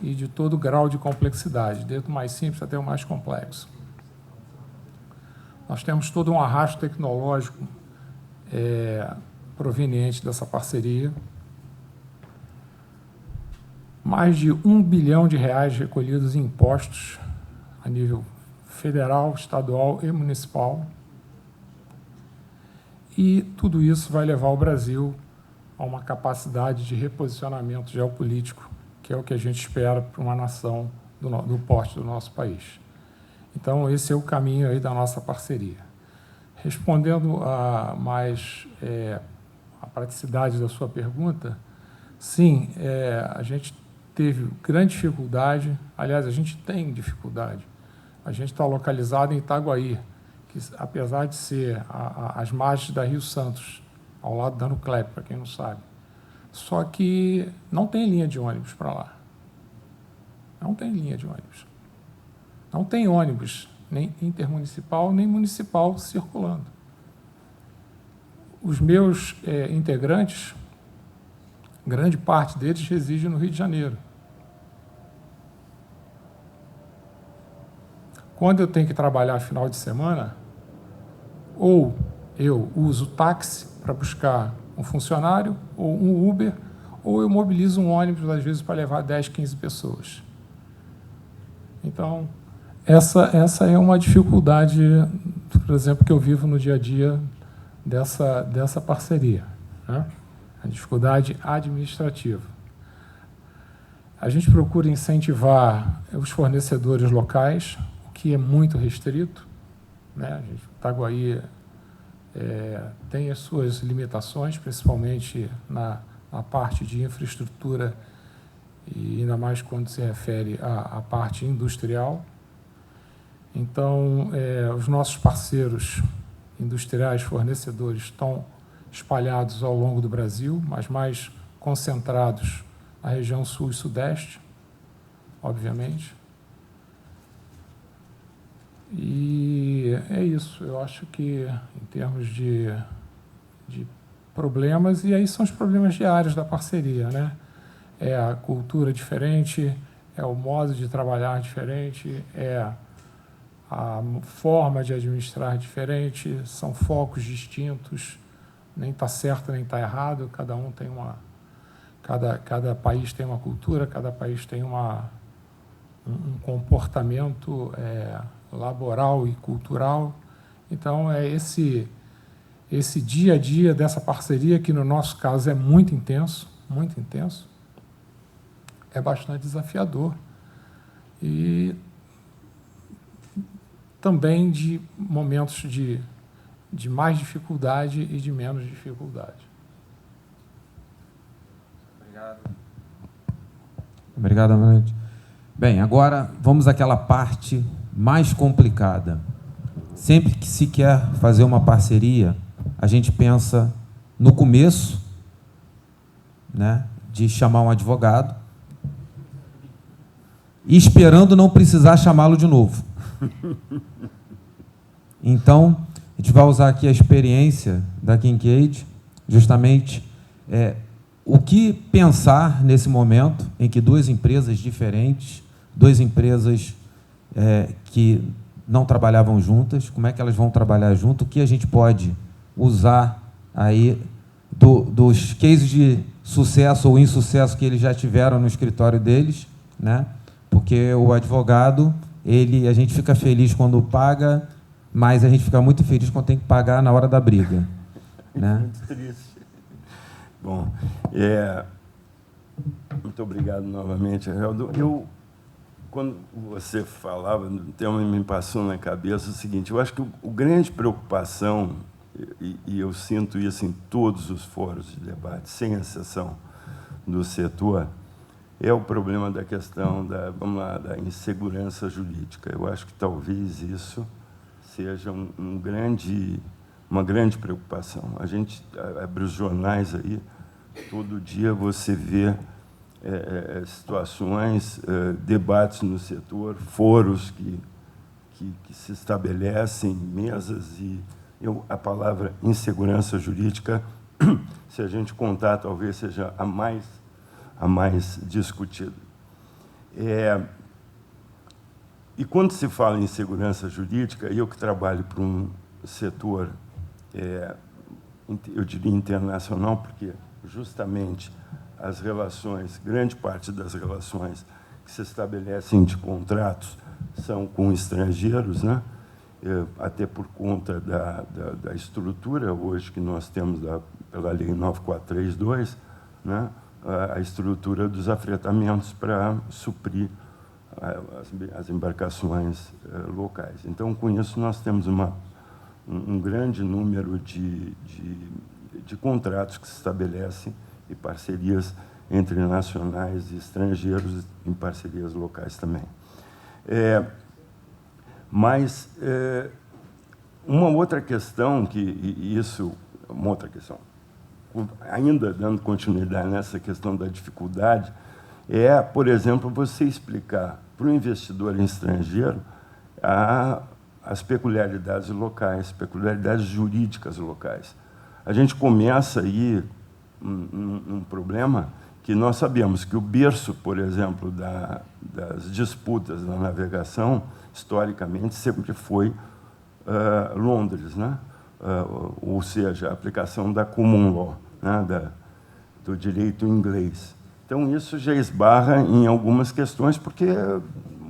S5: e de todo grau de complexidade, desde o mais simples até o mais complexo. Nós temos todo um arrasto tecnológico proveniente dessa parceria. Mais de 1 bilhão de reais recolhidos em impostos a nível federal, estadual e municipal. E tudo isso vai levar o Brasil a uma capacidade de reposicionamento geopolítico, que é o que a gente espera para uma nação do porte do nosso país. Então, esse é o caminho aí da nossa parceria. Respondendo a praticidade da sua pergunta, sim, a gente teve grande dificuldade, aliás, a gente tem dificuldade. A gente está localizado em Itaguaí, que, apesar de ser às margens da Rio Santos, ao lado da Nuclep, para quem não sabe, Só que não tem linha de ônibus para lá. Não tem linha de ônibus. Não tem ônibus, nem intermunicipal, nem municipal circulando. Os meus integrantes, grande parte deles reside no Rio de Janeiro. Quando eu tenho que trabalhar final de semana, ou eu uso táxi para buscar um funcionário, ou um Uber, ou eu mobilizo um ônibus, às vezes, para levar 10, 15 pessoas. Então, essa é uma dificuldade, por exemplo, que eu vivo no dia a dia dessa parceria, né? A dificuldade administrativa. A gente procura incentivar os fornecedores locais, o que é muito restrito, né? Itaguaí tem as suas limitações, principalmente na parte de infraestrutura, e ainda mais quando se refere à parte industrial. Então, os nossos parceiros industriais, fornecedores, estão espalhados ao longo do Brasil, mas mais concentrados na região sul e sudeste, obviamente. E é isso, eu acho que, em termos de problemas, e aí são os problemas diários da parceria, né? É a cultura diferente, é o modo de trabalhar diferente, é a forma de administrar diferente, são focos distintos, nem está certo nem está errado, cada um tem cada país tem uma cultura, cada país tem um comportamento laboral e cultural. Então, é esse dia a dia dessa parceria, que no nosso caso é muito intenso, é bastante desafiador. E também de momentos de mais dificuldade e de menos dificuldade.
S3: Obrigado, Amarante. Bem, agora vamos àquela parte mais complicada. Sempre que se quer fazer uma parceria, a gente pensa no começo, né, de chamar um advogado, e esperando não precisar chamá-lo de novo. Então, a gente vai usar aqui a experiência da Kincaid, justamente o que pensar nesse momento em que duas empresas diferentes, duas empresas que não trabalhavam juntas, como é que elas vão trabalhar junto, o que a gente pode usar aí dos cases de sucesso ou insucesso que eles já tiveram no escritório deles, né? Porque o advogado, a gente fica feliz quando paga, mas a gente fica muito feliz quando tem que pagar na hora da briga, né?
S6: Muito triste. Bom, muito obrigado novamente, Heraldo. Quando você falava, o tema me passou na cabeça o seguinte: eu acho que a grande preocupação, e eu sinto isso em todos os fóruns de debate, sem exceção do setor, é o problema da questão da insegurança jurídica. Eu acho que talvez isso seja uma grande preocupação. A gente abre os jornais aí, todo dia você vê situações, debates no setor, foros que se estabelecem, mesas, e a palavra insegurança jurídica, se a gente contar, talvez seja a mais discutida. E quando se fala em segurança jurídica, eu que trabalho para um setor, eu diria internacional, porque justamente as relações, grande parte das relações que se estabelecem de contratos são com estrangeiros, né? Até por conta da estrutura hoje que nós temos pela Lei 9432, né? A estrutura dos afretamentos para suprir as embarcações locais. Então, com isso, nós temos um grande número de contratos que se estabelecem e parcerias entre nacionais e estrangeiros, em parcerias locais também. Mas uma outra questão uma outra questão. ainda dando continuidade nessa questão da dificuldade, por exemplo, você explicar para o investidor estrangeiro as peculiaridades locais, peculiaridades jurídicas locais. A gente começa aí um problema que nós sabemos que o berço, por exemplo, das disputas na navegação, historicamente, sempre foi Londres, né? Ou seja, a aplicação da common law, né? Do direito inglês. Então, isso já esbarra em algumas questões, porque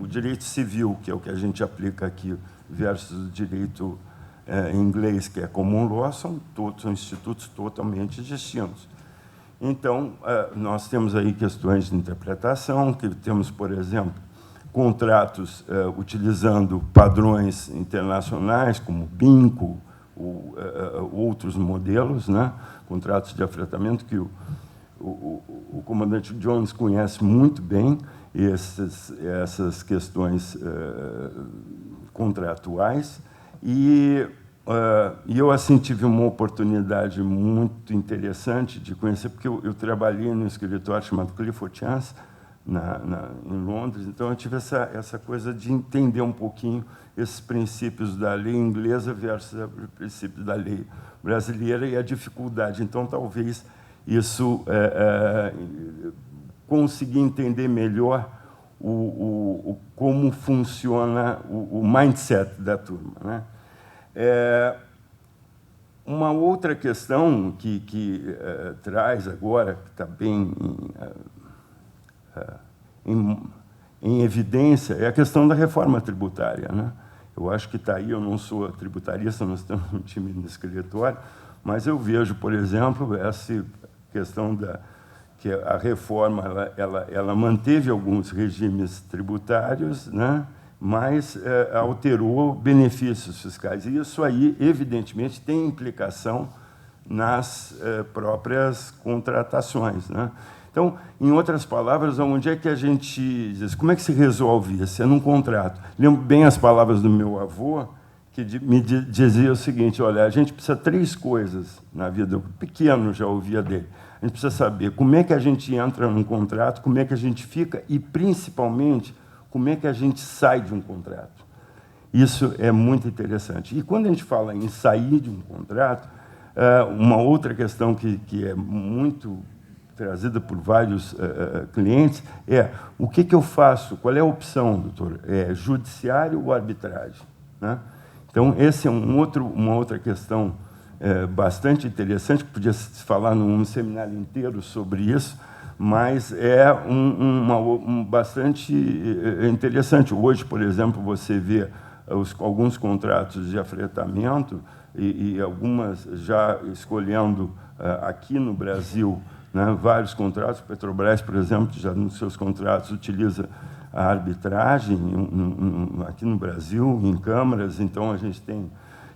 S6: o direito civil, que é o que a gente aplica aqui, versus o direito inglês, que é common law, são institutos totalmente distintos. Então, nós temos aí questões de interpretação, que temos, por exemplo, contratos utilizando padrões internacionais, como BINCO, outros modelos, né? Contratos de afretamento que o comandante Jones conhece muito bem, essas questões contratuais, e eu assim tive uma oportunidade muito interessante de conhecer, porque eu trabalhei num escritório chamado Clifford Chance em Londres, então eu tive essa coisa de entender um pouquinho esses princípios da lei inglesa versus os princípios da lei brasileira e a dificuldade. Então, talvez isso conseguir entender melhor como funciona o mindset da turma, né? Uma outra questão que traz agora, que está bem em evidência, é a questão da reforma tributária, né? Eu acho que está aí, eu não sou tributarista, nós temos um time no escritório, mas eu vejo, por exemplo, essa questão que a reforma ela manteve alguns regimes tributários, né? Mas alterou benefícios fiscais. E isso aí, evidentemente, tem implicação nas próprias contratações, né? Então, em outras palavras, onde é que a gente diz, como é que se resolve isso? É num contrato. Lembro bem as palavras do meu avô, que me dizia o seguinte: olha, a gente precisa de 3 coisas na vida. Eu, pequeno, já ouvia dele. A gente precisa saber como é que a gente entra num contrato, como é que a gente fica e, principalmente, como é que a gente sai de um contrato. Isso é muito interessante. E quando a gente fala em sair de um contrato, uma outra questão que é muito trazida por vários clientes o que eu faço? Qual é a opção, doutor? É judiciário ou arbitragem, né? Então, essa é uma outra questão bastante interessante, que podia se falar num seminário inteiro sobre isso, mas é bastante interessante. Hoje, por exemplo, você vê alguns contratos de afretamento e algumas já escolhendo aqui no Brasil, né, vários contratos. A Petrobras, por exemplo, já nos seus contratos utiliza a arbitragem aqui no Brasil, em câmaras. Então, a gente tem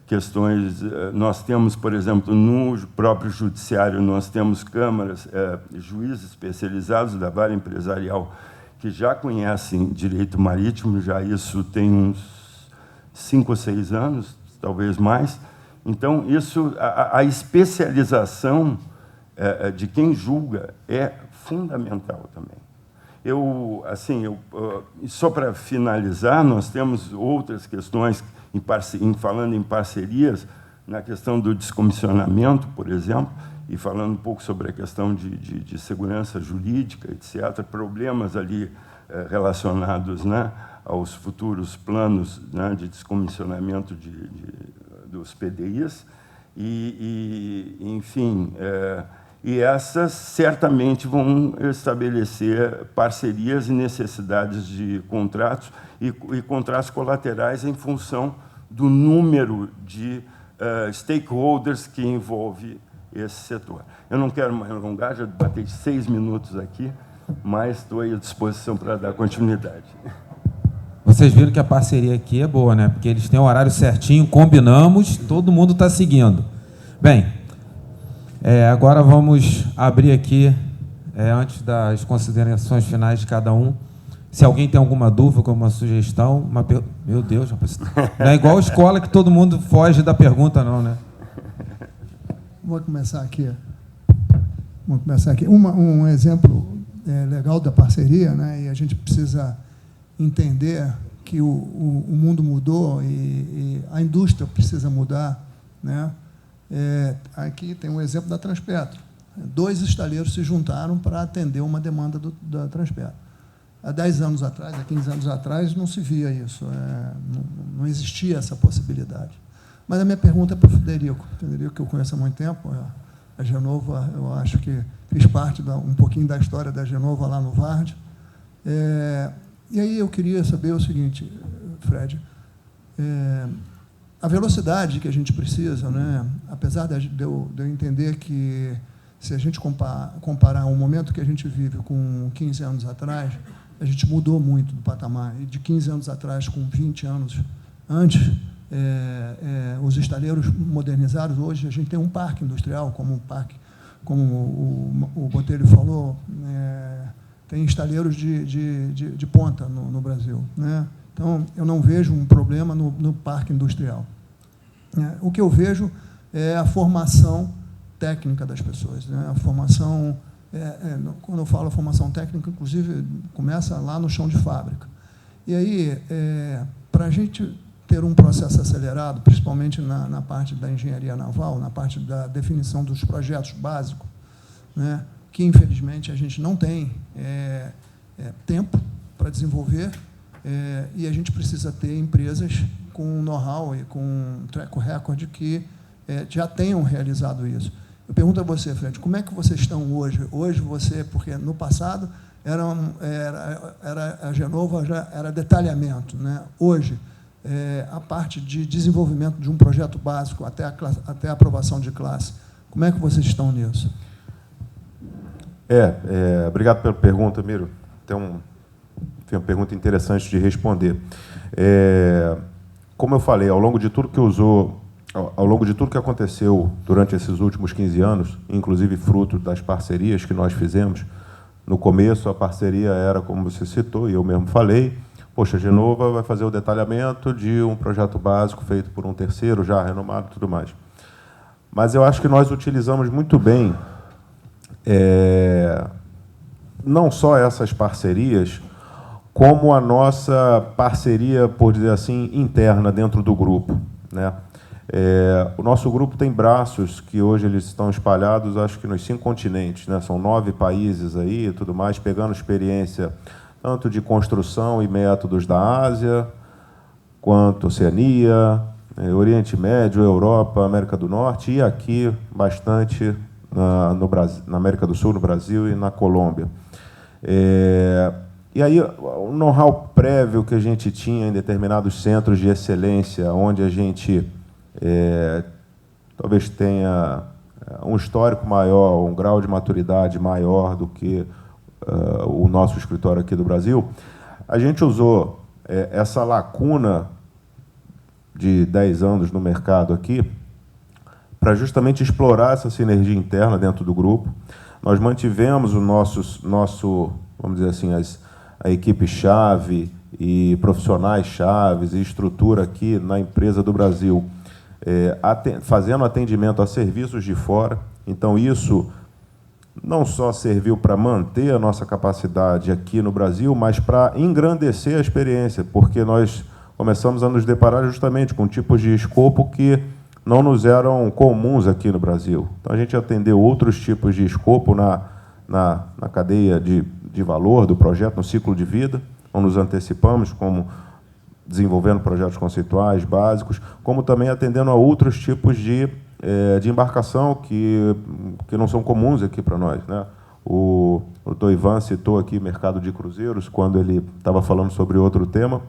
S6: questões. Nós temos, por exemplo, no próprio judiciário, nós temos câmaras, juízes especializados da vara empresarial que já conhecem direito marítimo, já isso tem uns 5 ou 6 anos, talvez mais. Então, a especialização de quem julga é fundamental também. Só para finalizar, nós temos outras questões, falando em parcerias, na questão do descomissionamento, por exemplo, e falando um pouco sobre a questão de segurança jurídica, etc., problemas ali relacionados, né, aos futuros planos, né, de descomissionamento dos PDIs, enfim, e essas certamente vão estabelecer parcerias e necessidades de contratos e contratos colaterais em função do número de stakeholders que envolve esse setor. Eu não quero mais alongar, já batei 6 minutos aqui, mas estou à disposição para dar continuidade.
S3: Vocês viram que a parceria aqui é boa, né? Porque eles têm o horário certinho, combinamos, todo mundo está seguindo. Bem, agora vamos abrir aqui, antes das considerações finais de cada um, se alguém tem alguma dúvida, alguma sugestão, meu Deus, rapaz, não é igual a escola que todo mundo foge da pergunta, não, né?
S1: Vou começar aqui. Vamos começar aqui. Um exemplo legal da parceria, né? E a gente precisa entender que o mundo mudou e a indústria precisa mudar, né? Aqui tem um exemplo da Transpetro. 2 estaleiros se juntaram para atender uma demanda da Transpetro. Há 10 anos atrás, há 15 anos atrás, não se via isso, não existia essa possibilidade. Mas a minha pergunta é para o Frederico, que eu conheço há muito tempo. A Genova, eu acho que fiz parte um pouquinho da história da Genova lá no Vard. E aí eu queria saber o seguinte, Fred, a velocidade que a gente precisa, né, apesar de eu entender que, se a gente comparar o momento que a gente vive com 15 anos atrás, a gente mudou muito do patamar. E de 15 anos atrás, com 20 anos antes, os estaleiros modernizados, hoje a gente tem um parque industrial, como o Botelho falou, tem estaleiros de ponta no Brasil, né? Então, eu não vejo um problema no parque industrial. O que eu vejo é a formação técnica das pessoas, né? A formação, quando eu falo formação técnica, inclusive, começa lá no chão de fábrica. E aí, para a gente ter um processo acelerado, principalmente na parte da engenharia naval, na parte da definição dos projetos básicos, né, que, infelizmente, a gente não tem tempo para desenvolver, e a gente precisa ter empresas com know-how e com track record que já tenham realizado isso. Eu pergunto a você, Fred, como é que vocês estão hoje? Hoje você, porque no passado a Genova já era detalhamento, né? Hoje, a parte de desenvolvimento de um projeto básico até a aprovação de classe, como é que vocês estão nisso?
S4: Obrigado pela pergunta, Miro. Tem uma pergunta interessante de responder. Como eu falei, ao longo de tudo que aconteceu durante esses últimos 15 anos, inclusive fruto das parcerias que nós fizemos, no começo a parceria era, como você citou, e eu mesmo falei, poxa, a Genova vai fazer o detalhamento de um projeto básico feito por um terceiro, já renomado e tudo mais. Mas eu acho que nós utilizamos muito bem não só essas parcerias, como a nossa parceria, por dizer assim, interna dentro do grupo, né? O nosso grupo tem braços que hoje eles estão espalhados, acho que nos 5 continentes, né? São 9 países aí e tudo mais, pegando experiência tanto de construção e métodos da Ásia, quanto Oceania, Oriente Médio, Europa, América do Norte, e aqui bastante na América do Sul, no Brasil e na Colômbia. E aí, o know-how prévio que a gente tinha em determinados centros de excelência, onde a gente talvez tenha um histórico maior, um grau de maturidade maior do que o nosso escritório aqui do Brasil, a gente usou essa lacuna de 10 anos no mercado aqui para justamente explorar essa sinergia interna dentro do grupo. Nós mantivemos o nosso vamos dizer assim, a equipe-chave e profissionais-chaves e estrutura aqui na empresa do Brasil, fazendo atendimento a serviços de fora. Então, isso não só serviu para manter a nossa capacidade aqui no Brasil, mas para engrandecer a experiência, porque nós começamos a nos deparar justamente com tipos de escopo que não nos eram comuns aqui no Brasil. Então, a gente atendeu outros tipos de escopo na cadeia de valor do projeto, no ciclo de vida, onde nos antecipamos, como desenvolvendo projetos conceituais básicos, como também atendendo a outros tipos de embarcação que não são comuns aqui para nós, né? O Dr. Ivan citou aqui mercado de cruzeiros, quando ele estava falando sobre outro tema,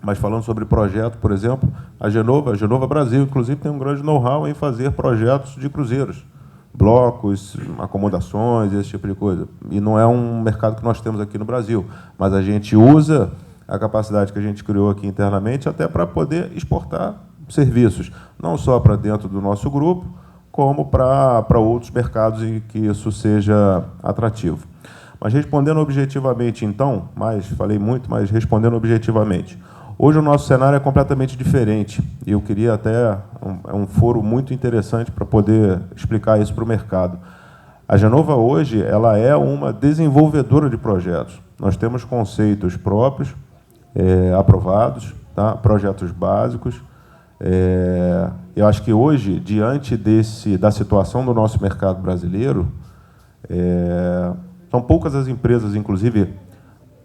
S4: mas falando sobre projeto, por exemplo, a Genova Brasil, inclusive, tem um grande know-how em fazer projetos de cruzeiros, blocos, acomodações, esse tipo de coisa. E não é um mercado que nós temos aqui no Brasil, mas a gente usa a capacidade que a gente criou aqui internamente até para poder exportar serviços, não só para dentro do nosso grupo, como para outros mercados em que isso seja atrativo. Mas respondendo objetivamente, então, falei muito, mas respondendo objetivamente, hoje o nosso cenário é completamente diferente, e eu queria até um foro muito interessante para poder explicar isso para o mercado. A Genova, hoje, ela é uma desenvolvedora de projetos. Nós temos conceitos próprios, aprovados, tá? Projetos básicos. Eu acho que hoje, diante da situação do nosso mercado brasileiro, são poucas as empresas, inclusive,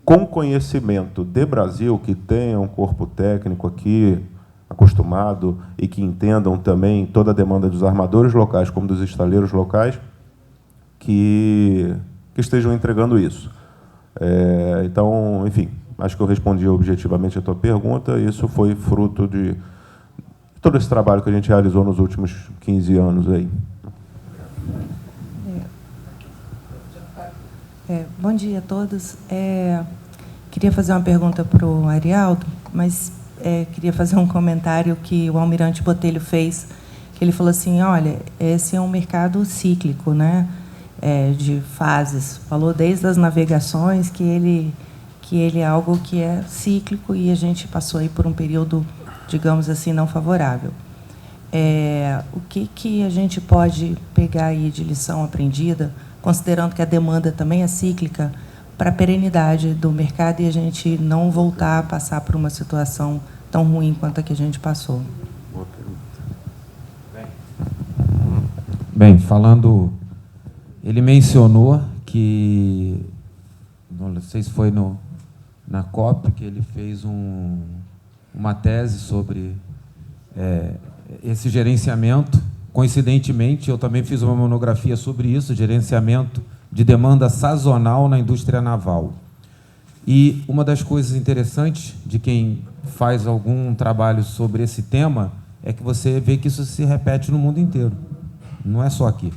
S4: com conhecimento de Brasil, que tenham um corpo técnico aqui acostumado e que entendam também toda a demanda dos armadores locais como dos estaleiros locais, que estejam entregando isso. Então, enfim, acho que eu respondi objetivamente a tua pergunta. Isso foi fruto de todo esse trabalho que a gente realizou nos últimos 15 anos aí.
S7: Bom dia a todos. Queria fazer uma pergunta para o Arialdo, mas queria fazer um comentário que o almirante Botelho fez, que ele falou assim, olha, esse é um mercado cíclico, né? De fases. Falou desde as navegações que ele é algo que é cíclico e a gente passou aí por um período, digamos assim, não favorável. O que a gente pode pegar aí de lição aprendida, considerando que a demanda também é cíclica, para a perenidade do mercado e a gente não voltar a passar por uma situação tão ruim quanto a que a gente passou?
S3: Bem, falando... Ele mencionou que, não sei se foi na COP, que ele fez uma tese sobre esse gerenciamento. Coincidentemente, eu também fiz uma monografia sobre isso, gerenciamento de demanda sazonal na indústria naval. E uma das coisas interessantes de quem faz algum trabalho sobre esse tema é que você vê que isso se repete no mundo inteiro. Não é só aqui.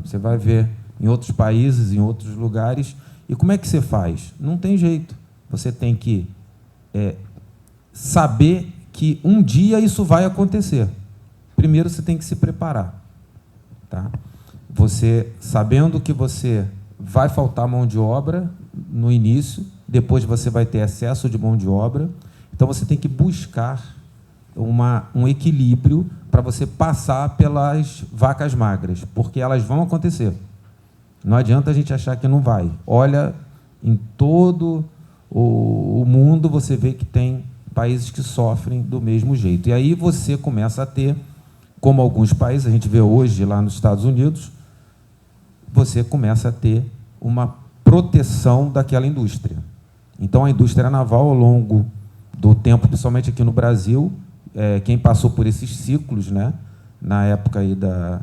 S3: Você vai ver em outros países, em outros lugares. E como é que você faz? Não tem jeito. Você tem que saber que um dia isso vai acontecer. Primeiro, você tem que se preparar. Tá? Você, sabendo que você vai faltar mão de obra no início, depois você vai ter excesso de mão de obra. Então, você tem que buscar um equilíbrio para você passar pelas vacas magras, porque elas vão acontecer. Não adianta a gente achar que não vai. Olha, em todo o mundo, você vê que tem países que sofrem do mesmo jeito. E aí você começa a ter, como alguns países, a gente vê hoje lá nos Estados Unidos, você começa a ter uma proteção daquela indústria. Então, a indústria naval, ao longo do tempo, principalmente aqui no Brasil, quem passou por esses ciclos, né, na época aí da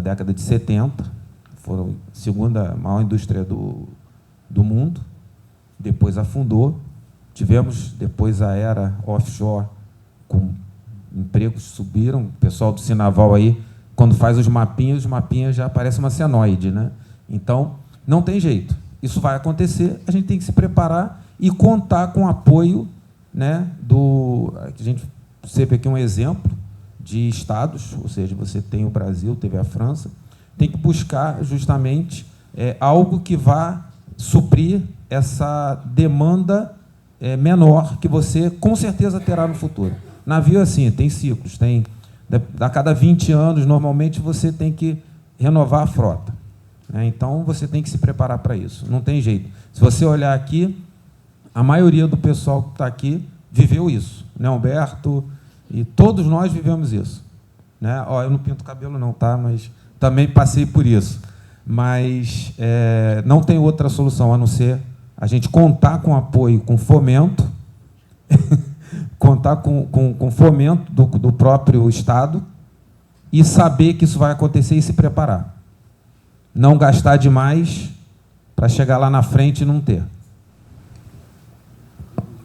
S3: década de 70, foram a segunda maior indústria do mundo, depois afundou, tivemos depois a era offshore, com empregos subiram, o pessoal do Sinaval aí, quando faz os mapinhas já parece uma senoide, né? Então, não tem jeito, isso vai acontecer, a gente tem que se preparar e contar com o apoio, né, a gente sempre aqui um exemplo de estados, ou seja, você tem o Brasil, teve a França, tem que buscar justamente algo que vá suprir essa demanda menor que você com certeza terá no futuro. Navio é assim, tem ciclos, a cada 20 anos, normalmente, você tem que renovar a frota. Né? Então, você tem que se preparar para isso, não tem jeito. Se você olhar aqui, a maioria do pessoal que está aqui viveu isso, né, Humberto? E todos nós vivemos isso. Né? Eu não pinto cabelo, não, tá? Mas também passei por isso. Mas não tem outra solução a não ser a gente contar com apoio, com fomento, contar com fomento do próprio Estado e saber que isso vai acontecer e se preparar. Não gastar demais para chegar lá na frente e não ter.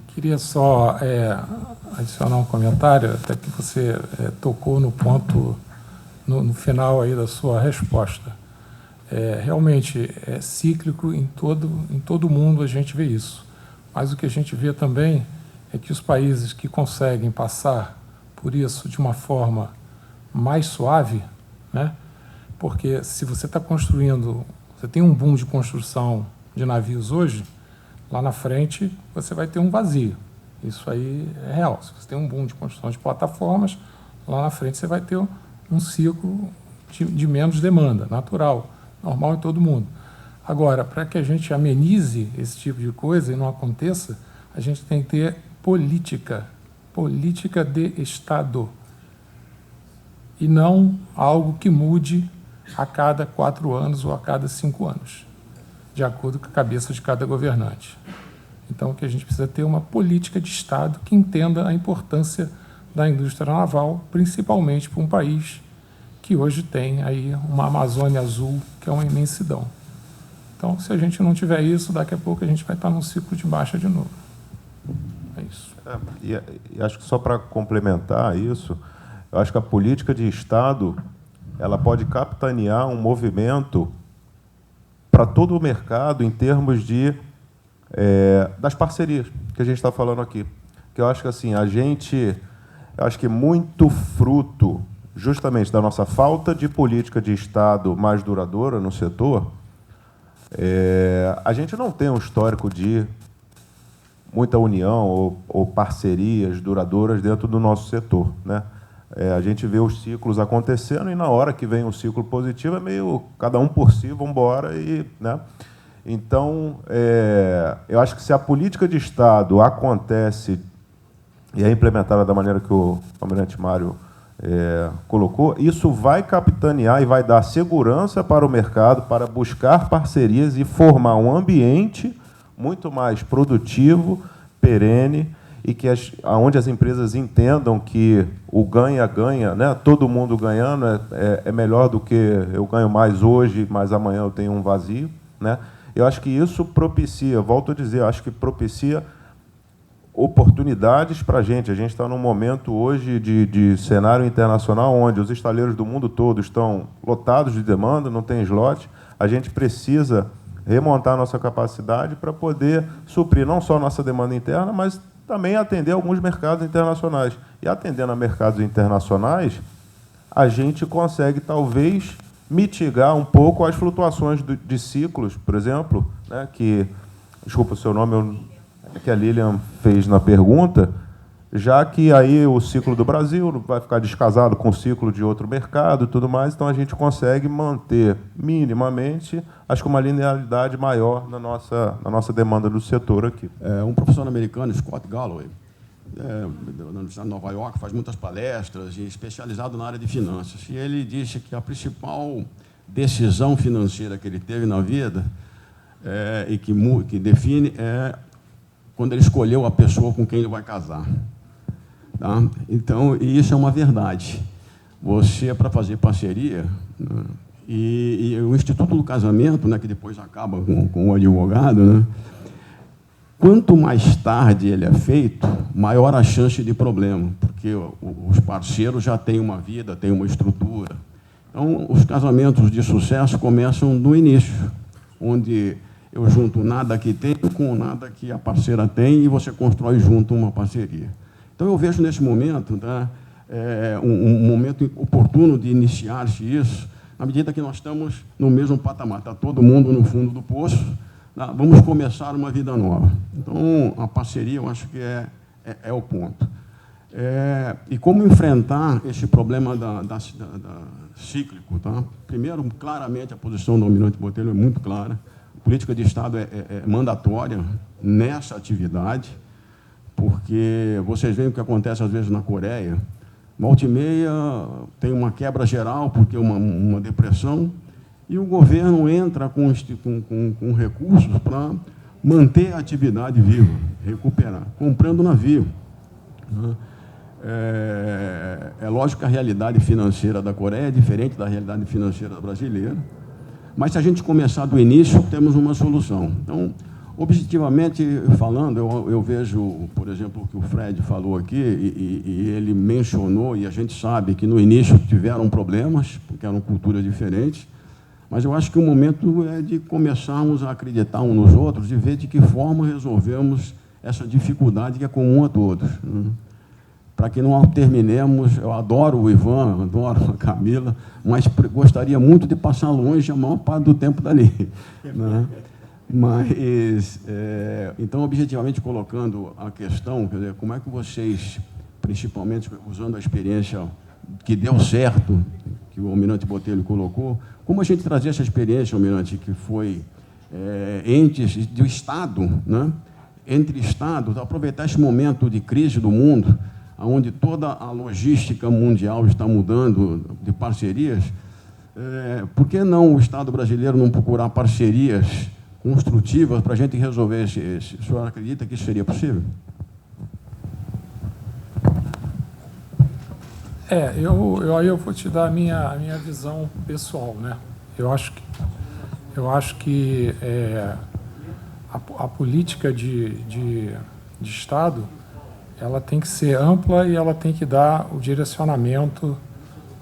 S5: Queria só adicionar um comentário, até que você tocou no ponto, no final aí da sua resposta. Realmente, é cíclico em todo mundo, a gente vê isso. Mas o que a gente vê também é que os países que conseguem passar por isso de uma forma mais suave, né? Porque se você está construindo, você tem um boom de construção de navios hoje, lá na frente você vai ter um vazio. Isso aí é real. Se você tem um boom de construção de plataformas, lá na frente você vai ter um ciclo de menos demanda, natural. normal em todo mundo. Agora, para que a gente amenize esse tipo de coisa e não aconteça, a gente tem que ter política de Estado, e não algo que mude a cada 4 anos ou a cada 5 anos, de acordo com a cabeça de cada governante. Então, que a gente precisa ter uma política de Estado que entenda a importância da indústria naval, principalmente para um país que hoje tem aí uma Amazônia azul, que é uma imensidão. Então, se a gente não tiver isso, daqui a pouco a gente vai estar num ciclo de baixa de novo. É isso.
S4: E acho que só para complementar isso, eu acho que a política de Estado ela pode capitanear um movimento para todo o mercado em termos de das parcerias que a gente está falando aqui. Que eu acho que assim, eu acho que muito fruto justamente da nossa falta de política de Estado mais duradoura no setor, a gente não tem um histórico de muita união ou parcerias duradouras dentro do nosso setor, né? A gente vê os ciclos acontecendo e, na hora que vem o ciclo positivo, é meio cada um por si, vamos embora. Né? Então, eu acho que se a política de Estado acontece e é implementada da maneira que o almirante Mário colocou, isso vai capitanear e vai dar segurança para o mercado, para buscar parcerias e formar um ambiente muito mais produtivo, perene, e que onde as empresas entendam que o ganha-ganha, né, todo mundo ganhando, é melhor do que eu ganho mais hoje, mas amanhã eu tenho um vazio. Né? Eu acho que isso propicia, volto a dizer, eu acho que propicia oportunidades para a gente. A gente está num momento hoje de cenário internacional onde os estaleiros do mundo todo estão lotados de demanda, não tem slot. A gente precisa remontar nossa capacidade para poder suprir não só nossa demanda interna, mas também atender alguns mercados internacionais. E atendendo a mercados internacionais, a gente consegue, talvez, mitigar um pouco as flutuações de ciclos, por exemplo, né, que, desculpa o seu nome, que a Lilian fez na pergunta, já que aí o ciclo do Brasil vai ficar descasado com o ciclo de outro mercado e tudo mais, então a gente consegue manter minimamente, acho que uma linearidade maior na nossa demanda do setor aqui.
S8: Um professor americano, Scott Galloway, na Universidade de Nova York, faz muitas palestras e especializado na área de finanças. E ele disse que a principal decisão financeira que ele teve na vida e que define quando ele escolheu a pessoa com quem ele vai casar. Tá? Então, e isso é uma verdade. Você, para fazer parceria, né, e o Instituto do Casamento, né, que depois acaba com o advogado, né, quanto mais tarde ele é feito, maior a chance de problema, porque os parceiros já têm uma vida, têm uma estrutura. Então, os casamentos de sucesso começam no início, onde eu junto nada que tenho com nada que a parceira tem e você constrói junto uma parceria. Então, eu vejo nesse momento, tá, um momento oportuno de iniciar-se isso, na medida que nós estamos no mesmo patamar, está todo mundo no fundo do poço, tá, vamos começar uma vida nova. Então, a parceria, eu acho que é o ponto. E como enfrentar esse problema da cíclico? Tá? Primeiro, claramente, a posição do almirante Botelho é muito clara. A política de Estado é mandatória nessa atividade, porque vocês veem o que acontece, às vezes, na Coreia. Volta e meia tem uma quebra geral, porque uma depressão, e o governo entra com recursos para manter a atividade viva, recuperar, comprando navio. É lógico que a realidade financeira da Coreia é diferente da realidade financeira brasileira, mas se a gente começar do início, temos uma solução. Então, objetivamente falando, eu vejo, por exemplo, o que o Fred falou aqui, e ele mencionou, e a gente sabe que no início tiveram problemas, porque eram culturas diferentes, mas eu acho que o momento é de começarmos a acreditar uns nos outros e ver de que forma resolvemos essa dificuldade que é comum a todos. Né? Para que não terminemos, eu adoro o Ivan, adoro a Camila, mas gostaria muito de passar longe a maior parte do tempo dali. Né? Mas, então, objetivamente colocando a questão, quer dizer, como é que vocês, principalmente usando a experiência que deu certo, que o almirante Botelho colocou, como a gente trazia essa experiência, almirante, que foi entes do Estado, né? Entre Estados, aproveitar esse momento de crise do mundo, onde toda a logística mundial está mudando de parcerias, por que não o Estado brasileiro não procurar parcerias construtivas para a gente resolver esse? O senhor acredita que isso seria possível?
S5: Eu vou te dar a minha visão pessoal, né? Eu acho que a política de Estado, ela tem que ser ampla e ela tem que dar o direcionamento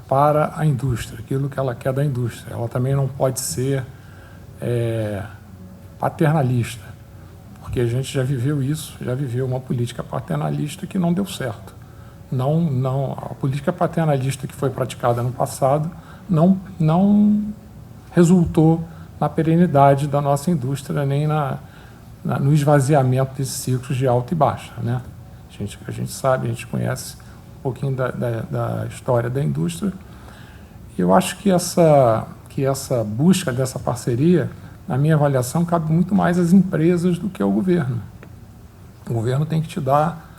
S5: para a indústria, aquilo que ela quer da indústria. Ela também não pode ser paternalista, porque a gente já viveu isso, já viveu uma política paternalista que não deu certo. A política paternalista que foi praticada no passado não resultou na perenidade da nossa indústria, nem no esvaziamento desses ciclos de alta e baixa, né? A gente sabe, a gente conhece um pouquinho da história da indústria. E eu acho que essa busca dessa parceria, na minha avaliação, cabe muito mais às empresas do que ao governo. O governo tem que te dar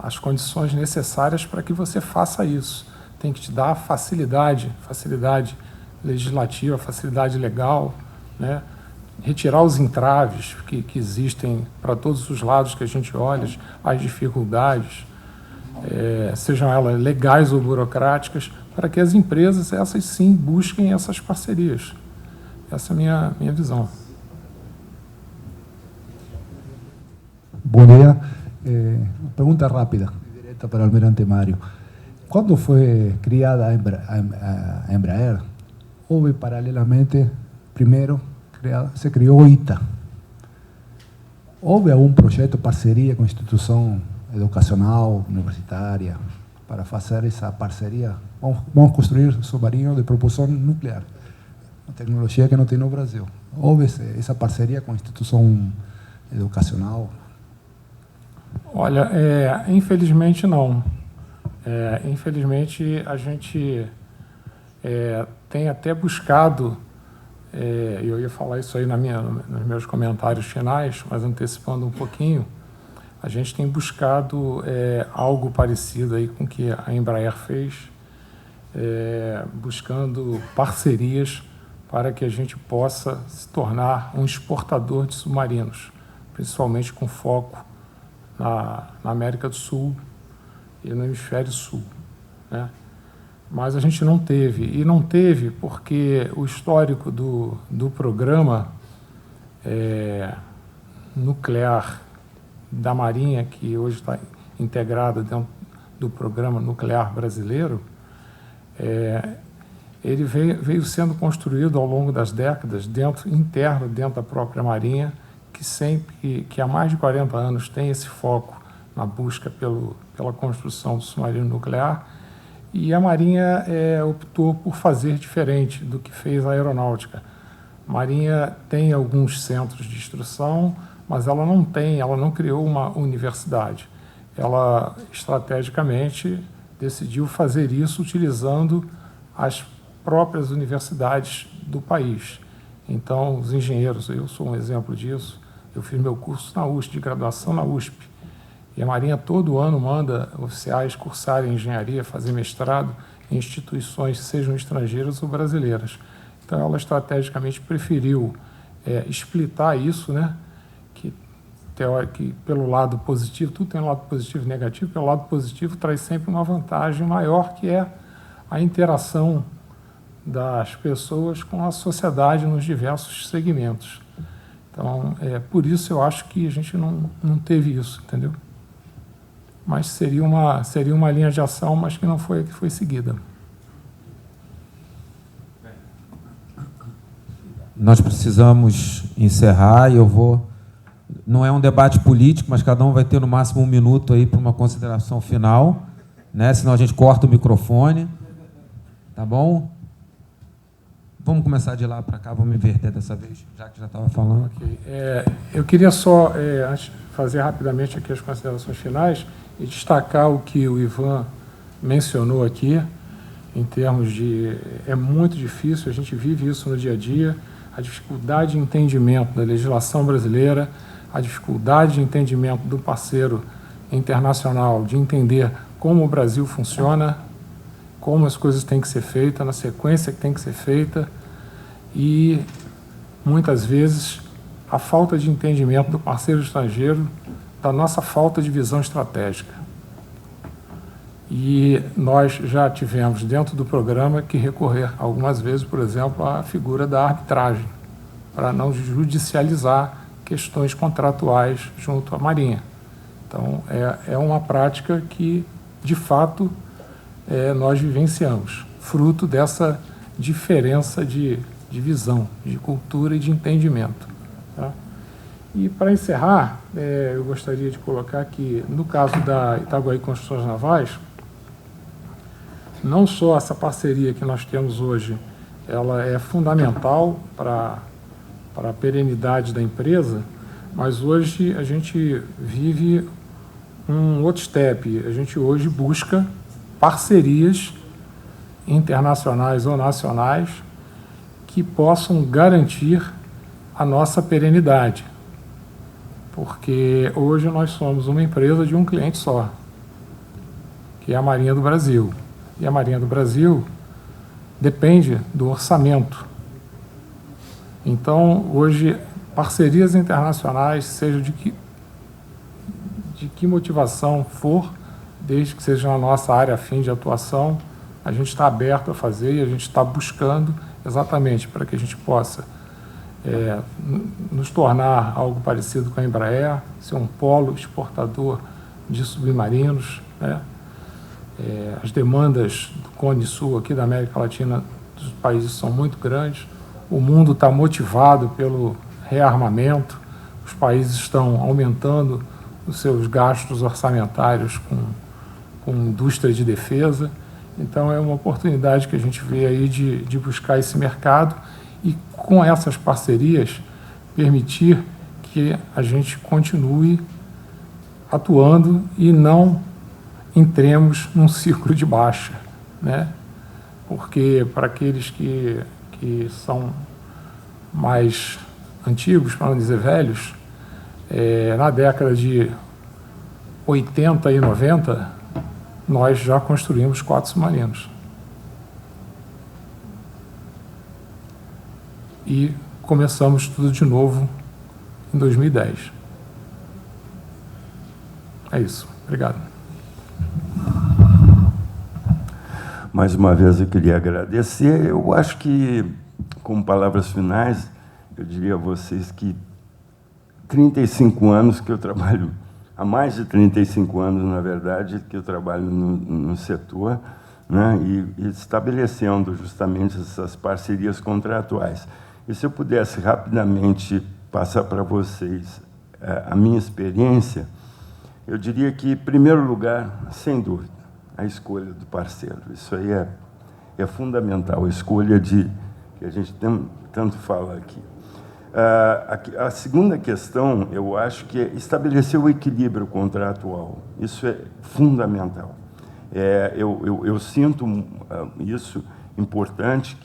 S5: as condições necessárias para que você faça isso. Tem que te dar facilidade legislativa, facilidade legal, né? Retirar os entraves que existem para todos os lados que a gente olha, as dificuldades, sejam elas legais ou burocráticas, para que as empresas, essas sim, busquem essas parcerias. Essa é a minha visão.
S9: Bom dia. Pergunta rápida, direta para o almirante Mário. Quando foi criada a Embraer, houve paralelamente, primeiro, se criou o ITA. Houve algum projeto, parceria com instituição educacional, universitária, para fazer essa parceria? Vamos construir submarino de propulsão nuclear, uma tecnologia que não tem no Brasil. Houve essa parceria com a instituição educacional?
S5: Olha, infelizmente não. Infelizmente a gente tem até buscado, eu ia falar isso aí nos meus comentários finais, mas antecipando um pouquinho, a gente tem buscado algo parecido aí com o que a Embraer fez, buscando parcerias para que a gente possa se tornar um exportador de submarinos, principalmente com foco na América do Sul e no Hemisfério Sul, né? Mas a gente não teve porque o histórico do programa nuclear da Marinha, que hoje está integrado dentro do programa nuclear brasileiro, ele veio sendo construído ao longo das décadas, interno dentro da própria Marinha, que há mais de 40 anos tem esse foco na busca pela construção do submarino nuclear, e a Marinha optou por fazer diferente do que fez a aeronáutica. A Marinha tem alguns centros de instrução, mas ela não criou uma universidade. Ela, estrategicamente, decidiu fazer isso utilizando as próprias universidades do país. Então, os engenheiros, eu sou um exemplo disso, eu fiz meu curso na USP, de graduação na USP, e a Marinha todo ano manda oficiais cursarem engenharia, fazer mestrado em instituições, sejam estrangeiras ou brasileiras. Então, ela estrategicamente preferiu explitar isso, né? Que pelo lado positivo, tudo tem um lado positivo e negativo, pelo lado positivo traz sempre uma vantagem maior, que é a interação das pessoas com a sociedade nos diversos segmentos. Então, por isso eu acho que a gente não teve isso, entendeu? Mas seria uma linha de ação, mas que não foi a que foi seguida.
S3: Nós precisamos encerrar e não é um debate político, mas cada um vai ter no máximo 1 minuto aí para uma consideração final, né? Senão a gente corta o microfone, tá bom? Vamos começar de lá para cá, vamos inverter dessa vez, já que já estava falando.
S5: Okay. Eu queria só antes, fazer rapidamente aqui as considerações finais e destacar o que o Ivan mencionou aqui. em termos de... É muito difícil, a gente vive isso no dia a dia, a dificuldade de entendimento da legislação brasileira, a dificuldade de entendimento do parceiro internacional, de entender como o Brasil funciona, como as coisas têm que ser feitas, na sequência que tem que ser feita, e, muitas vezes, a falta de entendimento do parceiro estrangeiro da nossa falta de visão estratégica. E nós já tivemos, dentro do programa, que recorrer algumas vezes, por exemplo, à figura da arbitragem, para não judicializar questões contratuais junto à Marinha. Então, é uma prática que, de fato, nós vivenciamos, fruto dessa diferença de visão, de cultura e de entendimento. Tá? E, para encerrar, eu gostaria de colocar que, no caso da Itaguaí Construções Navais, não só essa parceria que nós temos hoje, ela é fundamental para a perenidade da empresa, mas hoje a gente vive um outro step. A gente hoje busca parcerias internacionais ou nacionais que possam garantir a nossa perenidade. Porque hoje nós somos uma empresa de um cliente só, que é a Marinha do Brasil. E a Marinha do Brasil depende do orçamento. Então, hoje, parcerias internacionais, seja de que motivação for, desde que seja na nossa área afim de atuação, a gente está aberto a fazer e a gente está buscando exatamente para que a gente possa nos tornar algo parecido com a Embraer, ser um polo exportador de submarinos, né? As demandas do Cone Sul aqui da América Latina, dos países, são muito grandes. O mundo está motivado pelo rearmamento, os países estão aumentando os seus gastos orçamentários com indústria de defesa. Então, é uma oportunidade que a gente vê aí de buscar esse mercado e, com essas parcerias, permitir que a gente continue atuando e não entremos num ciclo de baixa, né? Porque, para aqueles que são mais antigos, para não dizer velhos, na década de 80 e 90, nós já construímos 4 submarinos. E começamos tudo de novo em 2010. É isso. Obrigado.
S6: Mais uma vez eu queria agradecer. Eu acho que, como palavras finais, eu diria a vocês que 35 anos que eu trabalho, há mais de 35 anos, na verdade, que eu trabalho no setor, né, e estabelecendo justamente essas parcerias contratuais. E se eu pudesse rapidamente passar para vocês a minha experiência, eu diria que, em primeiro lugar, sem dúvida, a escolha do parceiro. Isso aí é fundamental, a escolha que a gente tanto fala aqui. A segunda questão, eu acho que é estabelecer o equilíbrio contratual. Isso é fundamental. Eu sinto isso importante,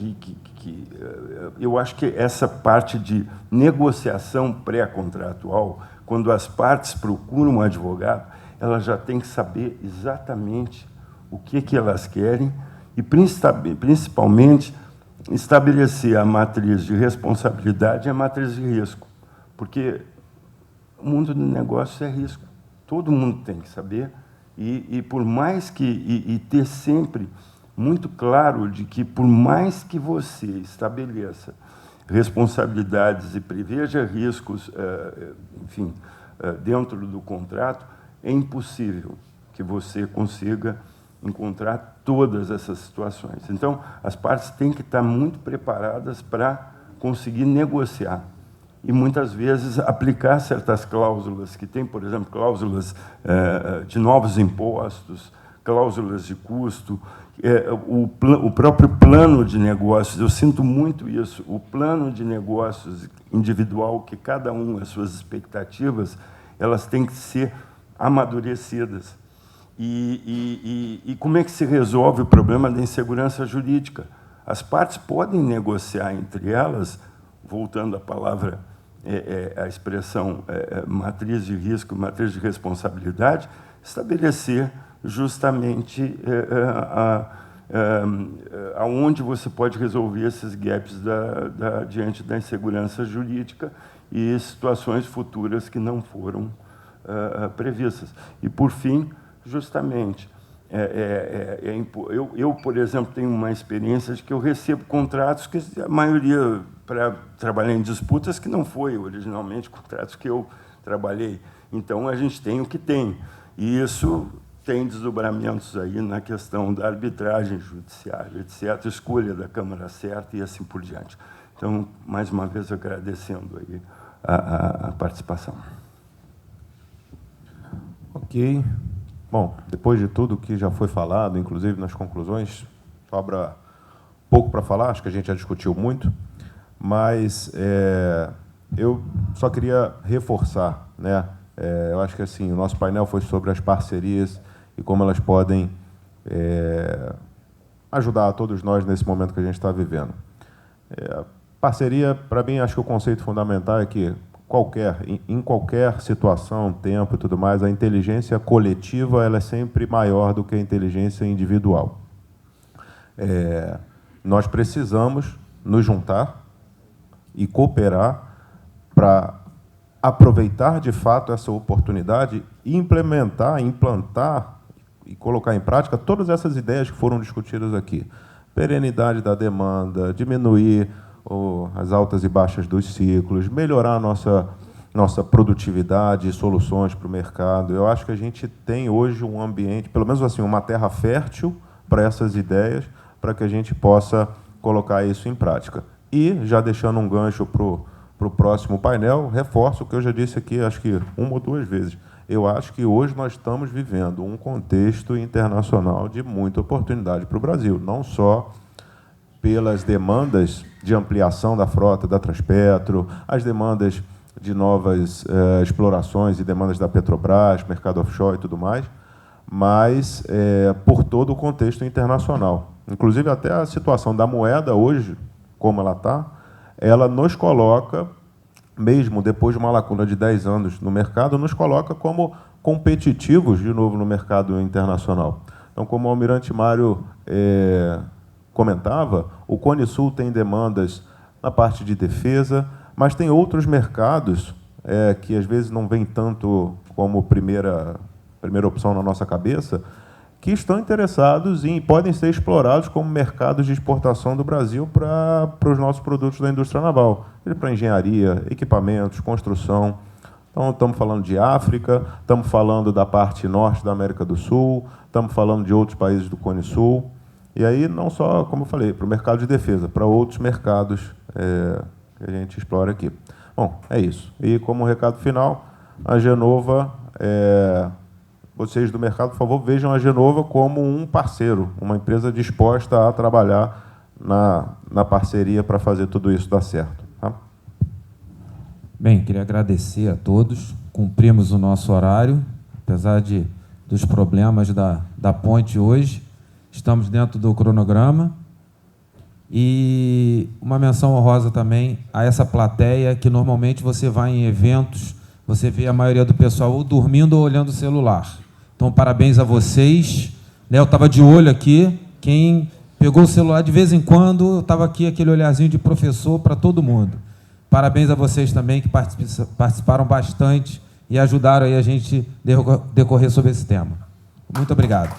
S6: eu acho que essa parte de negociação pré-contratual, quando as partes procuram um advogado, elas já têm que saber exatamente o que elas querem e, principalmente, estabelecer a matriz de responsabilidade e a matriz de risco. Porque o mundo do negócio é risco. Todo mundo tem que saber. E por mais que... E ter sempre muito claro de que, por mais que você estabeleça responsabilidades e preveja riscos, enfim, dentro do contrato, é impossível que você consiga encontrar todas essas situações. Então, as partes têm que estar muito preparadas para conseguir negociar e, muitas vezes, aplicar certas cláusulas que tem, por exemplo, cláusulas de novos impostos, cláusulas de custo, o próprio plano de negócios. Eu sinto muito isso. O plano de negócios individual, que cada um, as suas expectativas, elas têm que ser amadurecidas. E como é que se resolve o problema da insegurança jurídica? As partes podem negociar entre elas, voltando à palavra, a expressão matriz de risco, matriz de responsabilidade, estabelecer justamente aonde você pode resolver esses gaps diante da insegurança jurídica e situações futuras que não foram previstas. E, por fim, justamente, eu, por exemplo, tenho uma experiência de que eu recebo contratos que a maioria, para trabalhar em disputas, que não foi originalmente contratos que eu trabalhei. Então, a gente tem o que tem. E isso tem desdobramentos aí na questão da arbitragem judiciária, etc., escolha da Câmara certa e assim por diante. Então, mais uma vez, agradecendo aí a participação.
S4: Ok. Bom, depois de tudo que já foi falado, inclusive nas conclusões, sobra pouco para falar, acho que a gente já discutiu muito, mas eu só queria reforçar, né? Eu acho que assim, o nosso painel foi sobre as parcerias e como elas podem ajudar a todos nós nesse momento que a gente está vivendo. Parceria, para mim, acho que o conceito fundamental é que em qualquer situação, tempo e tudo mais, a inteligência coletiva ela é sempre maior do que a inteligência individual. Nós precisamos nos juntar e cooperar para aproveitar de fato essa oportunidade e implantar e colocar em prática todas essas ideias que foram discutidas aqui. Perenidade da demanda, diminuir as altas e baixas dos ciclos, melhorar a nossa produtividade e soluções para o mercado. Eu acho que a gente tem hoje um ambiente, pelo menos assim, uma terra fértil para essas ideias, para que a gente possa colocar isso em prática. E, já deixando um gancho para o próximo painel, reforço o que eu já disse aqui, acho que uma ou duas vezes. Eu acho que hoje nós estamos vivendo um contexto internacional de muita oportunidade para o Brasil, não só pelas demandas de ampliação da frota da Transpetro, as demandas de novas explorações e demandas da Petrobras, mercado offshore e tudo mais, mas por todo o contexto internacional. Inclusive, até a situação da moeda hoje, como ela está, ela nos coloca, mesmo depois de uma lacuna de 10 anos no mercado, nos coloca como competitivos, de novo, no mercado internacional. Então, como o Almirante Mário comentava, o Cone Sul tem demandas na parte de defesa, mas tem outros mercados que, às vezes, não vêm tanto como primeira opção na nossa cabeça, que estão interessados e podem ser explorados como mercados de exportação do Brasil para os nossos produtos da indústria naval, para engenharia, equipamentos, construção. Então, estamos falando de África, estamos falando da parte norte da América do Sul, estamos falando de outros países do Cone Sul, e aí não só, como eu falei, para o mercado de defesa, para outros mercados que a gente explora aqui. Bom, é isso. E como recado final, a Genova... vocês do mercado, por favor, vejam a Genova como um parceiro, uma empresa disposta a trabalhar na parceria para fazer tudo isso dar certo. Tá?
S3: Bem, queria agradecer a todos. Cumprimos o nosso horário, apesar dos problemas da ponte hoje. Estamos dentro do cronograma. E uma menção honrosa também a essa plateia, que normalmente você vai em eventos, você vê a maioria do pessoal ou dormindo ou olhando o celular. Então, parabéns a vocês. Eu estava de olho aqui. Quem pegou o celular de vez em quando, estava aqui aquele olharzinho de professor para todo mundo. Parabéns a vocês também, que participaram bastante e ajudaram aí a gente decorrer sobre esse tema. Muito obrigado.